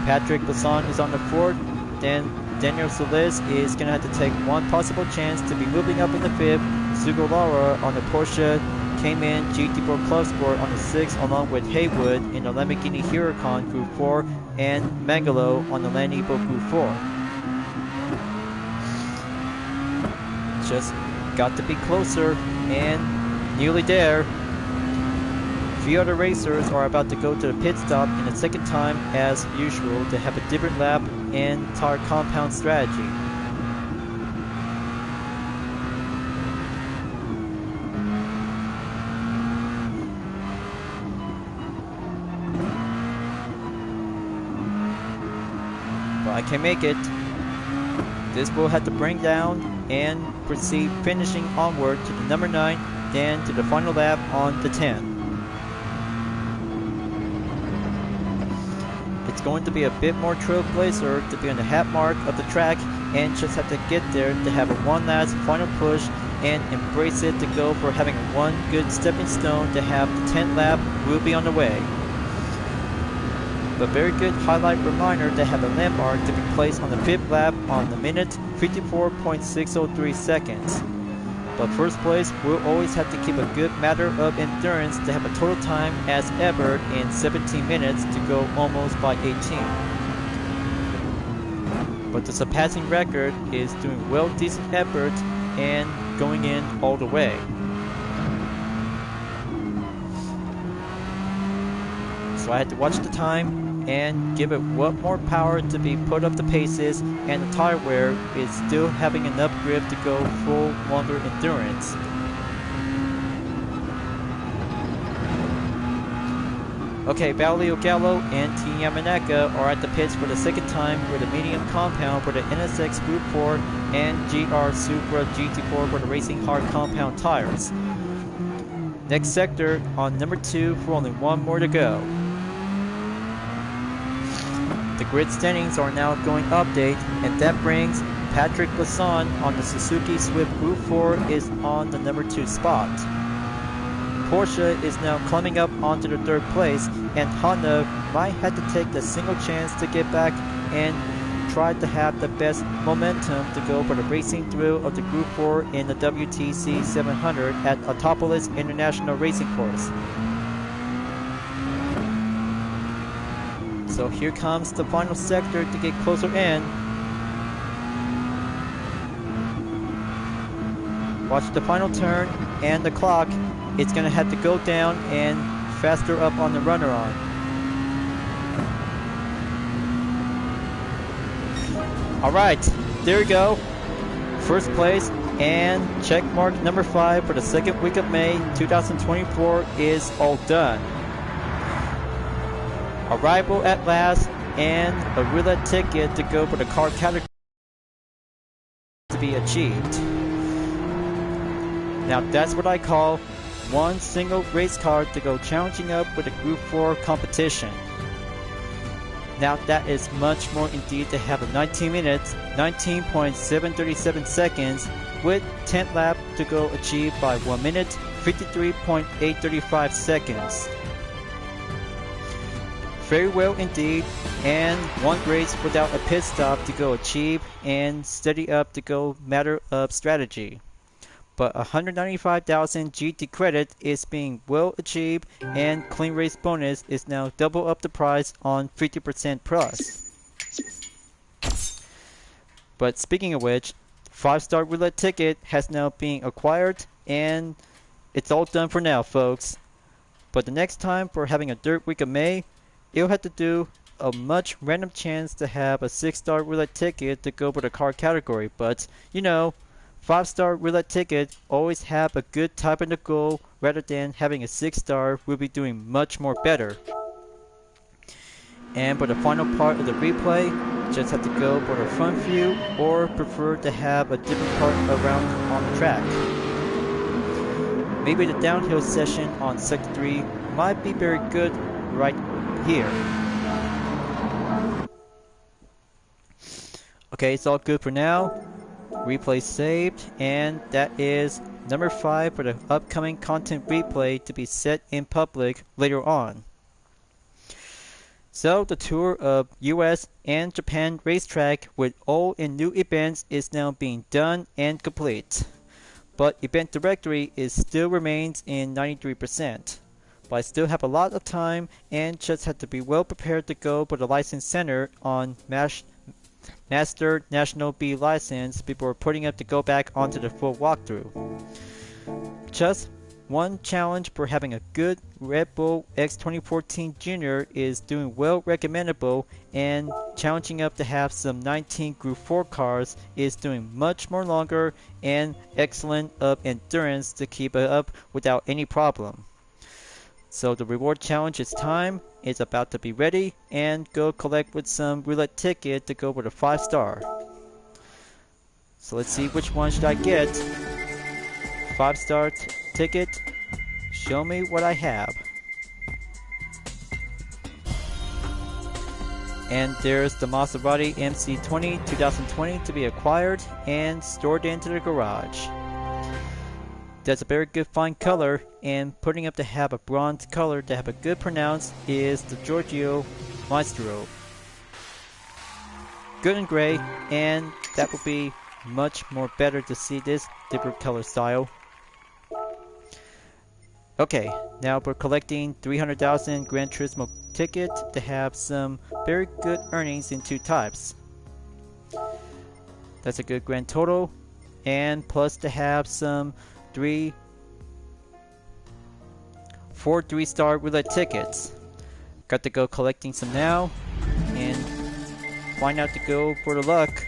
Patrick Basson is on the fourth. Then Daniel Solis is going to have to take one possible chance to be moving up in the fifth. Sugawara on the Porsche Cayman GT4 Club Sport on the sixth, along with Haywood in the Lamborghini Huracan Group 4 and Mangalo on the Land Evo Group 4. Just got to be closer and nearly there. A few other racers are about to go to the pit stop in the second time as usual to have a different lap and tire compound strategy. But I can make it. This will have to bring down and proceed finishing onward to the number 9, then to the final lap on the 10. It's going to be a bit more trailblazer to be on the half mark of the track and just have to get there to have a one last final push and embrace it to go for having one good stepping stone to have the 10th lap will be on the way. A very good highlight reminder to have a landmark to be placed on the 5th lap on the minute 54.603 seconds. But first place will always have to keep a good matter of endurance to have a total time as ever in 17 minutes to go almost by 18. But the surpassing record is doing well decent effort and going in all the way. So I had to watch the time and give it what more power to be put up the paces, and the tire wear is still having enough grip to go full longer endurance. Okay, Valley Gallo and T Yamanaka are at the pits for the second time with a medium compound for the NSX Group 4 and GR Supra GT4 for the racing hard compound tires. Next sector on number 2 for only one more to go. The grid standings are now going update, and that brings Patrick Basson on the Suzuki Swift Group 4 is on the number 2 spot. Porsche is now climbing up onto the 3rd place, and Honda might have to take the single chance to get back and try to have the best momentum to go for the racing thrill of the Group 4 in the WTC 700 at Autopolis International Racing Course. So here comes the final sector to get closer in. Watch the final turn and the clock. It's going to have to go down and faster up on the runner on. Alright, there we go. First place and check mark number 5 for the second week of May 2024 is all done. Arrival at last and a roulette ticket to go for the car category to be achieved. Now that's what I call one single race car to go challenging up with a Group 4 competition. Now that is much more indeed to have a 19 minutes, 19.737 seconds with 10th lap to go achieved by 1 minute, 53.835 seconds. Very well indeed, and one race without a pit stop to go achieve and steady up to go matter of strategy. But 195,000 GT credit is being well achieved, and clean race bonus is now double up the price on 50% plus. But speaking of which, 5-star roulette ticket has now been acquired, and it's all done for now, folks. But the next time for having a dirt week of May, you'll have to do a much random chance to have a 6-star roulette ticket to go for the car category, but you know, 5-star roulette ticket always have a good type in the goal rather than having a 6-star will be doing much more better. And for the final part of the replay, just have to go for the front view or prefer to have a different part around on the track. Maybe the downhill session on Sector 3 might be very good right here. Okay, it's all good for now. Replay saved, and that is number 5 for the upcoming content replay to be set in public later on. So the tour of US and Japan racetrack with old and new events is now being done and complete. But event directory is still remains in 93%. But I still have a lot of time and just have to be well prepared to go for the license center on Master National B license before putting up to go back onto the full walkthrough. Just one challenge for having a good Red Bull X 2014 Junior is doing well recommendable, and challenging up to have some 19 Group 4 cars is doing much more longer and excellent of endurance to keep it up without any problem. So the reward challenge is time. It's about to be ready, and go collect with some roulette ticket to go with a 5-star. So let's see which one should I get. 5-star ticket. Show me what I have. And there's the Maserati MC20 2020 to be acquired and stored into the garage. That's a very good fine color, and putting up to have a bronze color to have a good pronounce is the Giorgio Maestro. Good and gray, and that would be much more better to see this different color style. Okay, now we're collecting 300,000 Gran Turismo ticket to have some very good earnings in 2 types. That's a good grand total, and plus to have some 4 3-star roulette tickets. Got to go collecting some now and find out to go for the luck.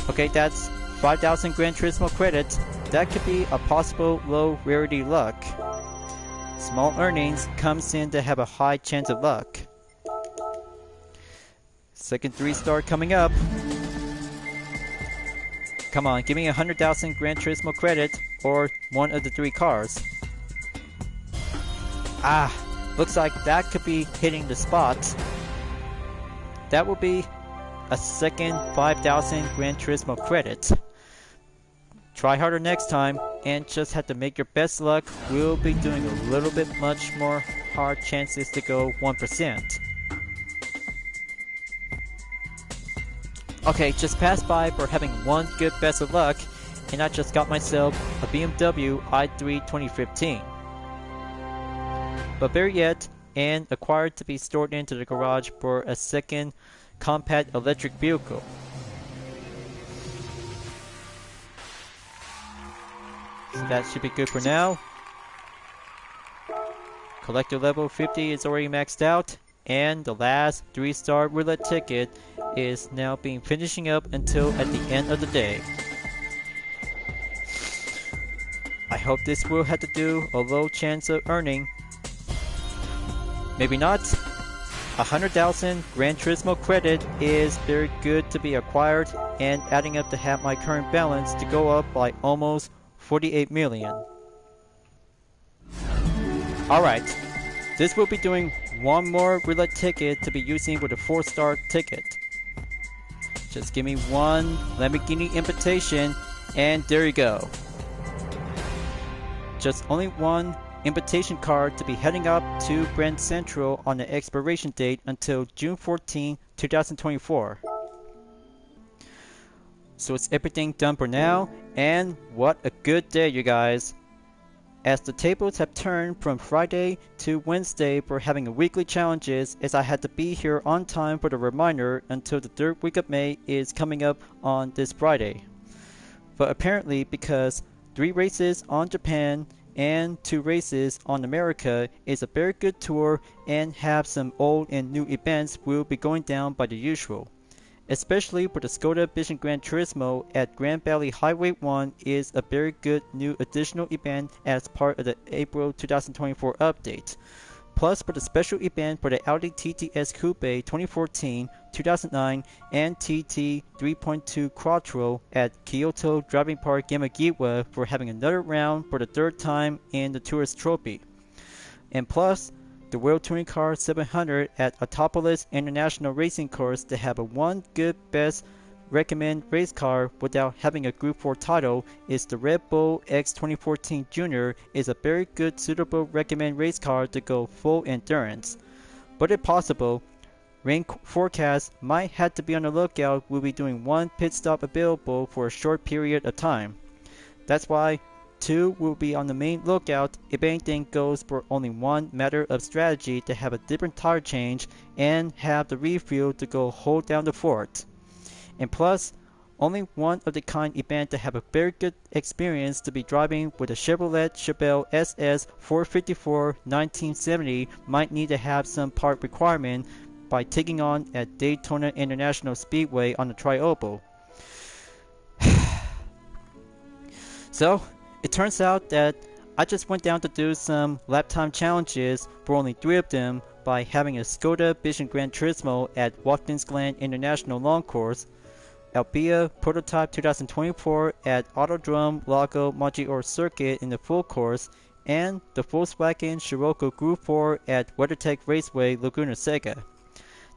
Okay, that's 5,000 Gran Turismo credits. That could be a possible low rarity luck. Small earnings comes in to have a high chance of luck. Second 3-star coming up. Come on, give me 100,000 Gran Turismo credit or one of the 3 cars. Ah, looks like that could be hitting the spot. That will be a second 5,000 Gran Turismo credit. try harder next time and just have to make your best luck. We'll be doing a little bit much more hard chances to go 1%. Okay, just passed by for having one good best of luck, and I just got myself a BMW i3 2015. But better yet, and acquired to be stored into the garage for a second compact electric vehicle. So that should be good for now. Collector level 50 is already maxed out, and the last 3-star roulette ticket is now being finishing up until at the end of the day. I hope this will have to do a low chance of earning. Maybe not. 100,000 Gran Turismo credit is very good to be acquired, and adding up to have my current balance to go up by almost 48 million. Alright, this will be doing one more roulette ticket to be using with a 4-star ticket. Just give me one Lamborghini invitation, and there you go. Just only one invitation card to be heading up to Grand Central on the expiration date until June 14, 2024. So it's everything done for now, and what a good day, you guys. As the tables have turned from Friday to Wednesday for having a weekly challenges, as I had to be here on time for the reminder until the 3rd week of May is coming up on this Friday. But apparently, because 3 races on Japan and 2 races on America is a very good tour, and have some old and new events will be going down by the usual. Especially for the Skoda Vision Gran Turismo at Grand Valley Highway 1 is a very good new additional event as part of the April 2024 update. Plus for the special event for the Audi TTS Coupe 2014, 2009, and TT 3.2 Quattro at Kyoto Driving Park Yamagiwa for having another round for the 3rd time in the Tourist Trophy. And plus, the World Touring Car 700 at Autopolis International Racing Course to have a one good best recommend race car without having a Group 4 title is the Red Bull X 2014 Junior is a very good suitable recommend race car to go full endurance. But if possible, rain forecast might have to be on the lookout. We'll be doing one pit stop available for a short period of time. That's why 2 will be on the main lookout if anything goes for only one matter of strategy to have a different tire change and have the refuel to go hold down the fort. And plus, only one of the kind event to have a very good experience to be driving with a Chevrolet Chevelle SS 454 1970 might need to have some part requirement by taking on at Daytona International Speedway on the Tri-Oval. So, it turns out that I just went down to do some lap time challenges for only 3 of them by having a Skoda Vision Gran Turismo at Watkins Glen International Long Course, Albia Prototype 2024 at Autodrome Lago Maggiore Circuit in the full course, and the Volkswagen Scirocco Group 4 at WeatherTech Raceway Laguna Seca.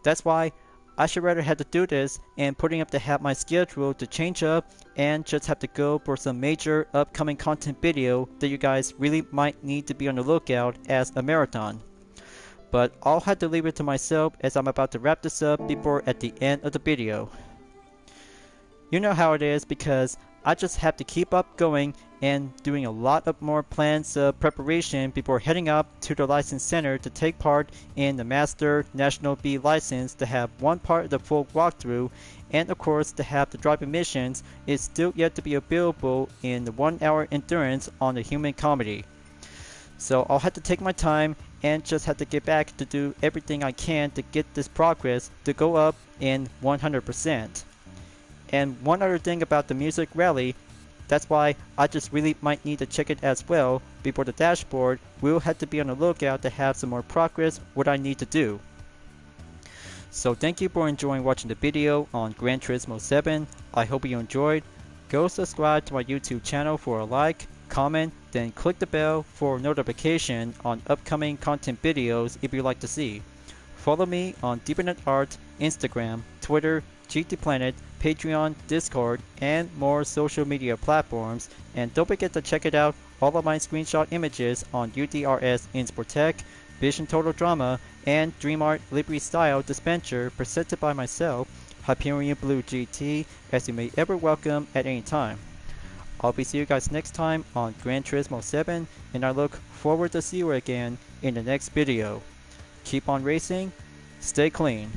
That's why I should rather have to do this and putting up to have my schedule to change up and just have to go for some major upcoming content video that you guys really might need to be on the lookout as a marathon. But I'll have to leave it to myself as I'm about to wrap this up before at the end of the video. You know how it is because I just have to keep up going and doing a lot of more plans of preparation before heading up to the license center to take part in the Master National B license to have one part of the full walkthrough, and of course to have the driving missions is still yet to be available in the 1-hour endurance on the Human Comedy. So I'll have to take my time and just have to get back to do everything I can to get this progress to go up in 100%. And one other thing about the music rally, that's why I just really might need to check it as well before the dashboard. We'll have to be on the lookout to have some more progress what I need to do. So thank you for enjoying watching the video on Gran Turismo 7. I hope you enjoyed. Go subscribe to my YouTube channel for a like, comment, then click the bell for notification on upcoming content videos if you'd like to see. Follow me on DeeperNetArt, Instagram, Twitter, GT Planet, Patreon, Discord, and more social media platforms. And don't forget to check it out, all of my screenshot images on UDRS Insportec, Vision Total Drama, and DreamArt Libre Style Dispenser presented by myself, Hyperion-Blue-GT, as you may ever welcome at any time. I'll be seeing you guys next time on Gran Turismo 7, and I look forward to see you again in the next video. Keep on racing, stay clean.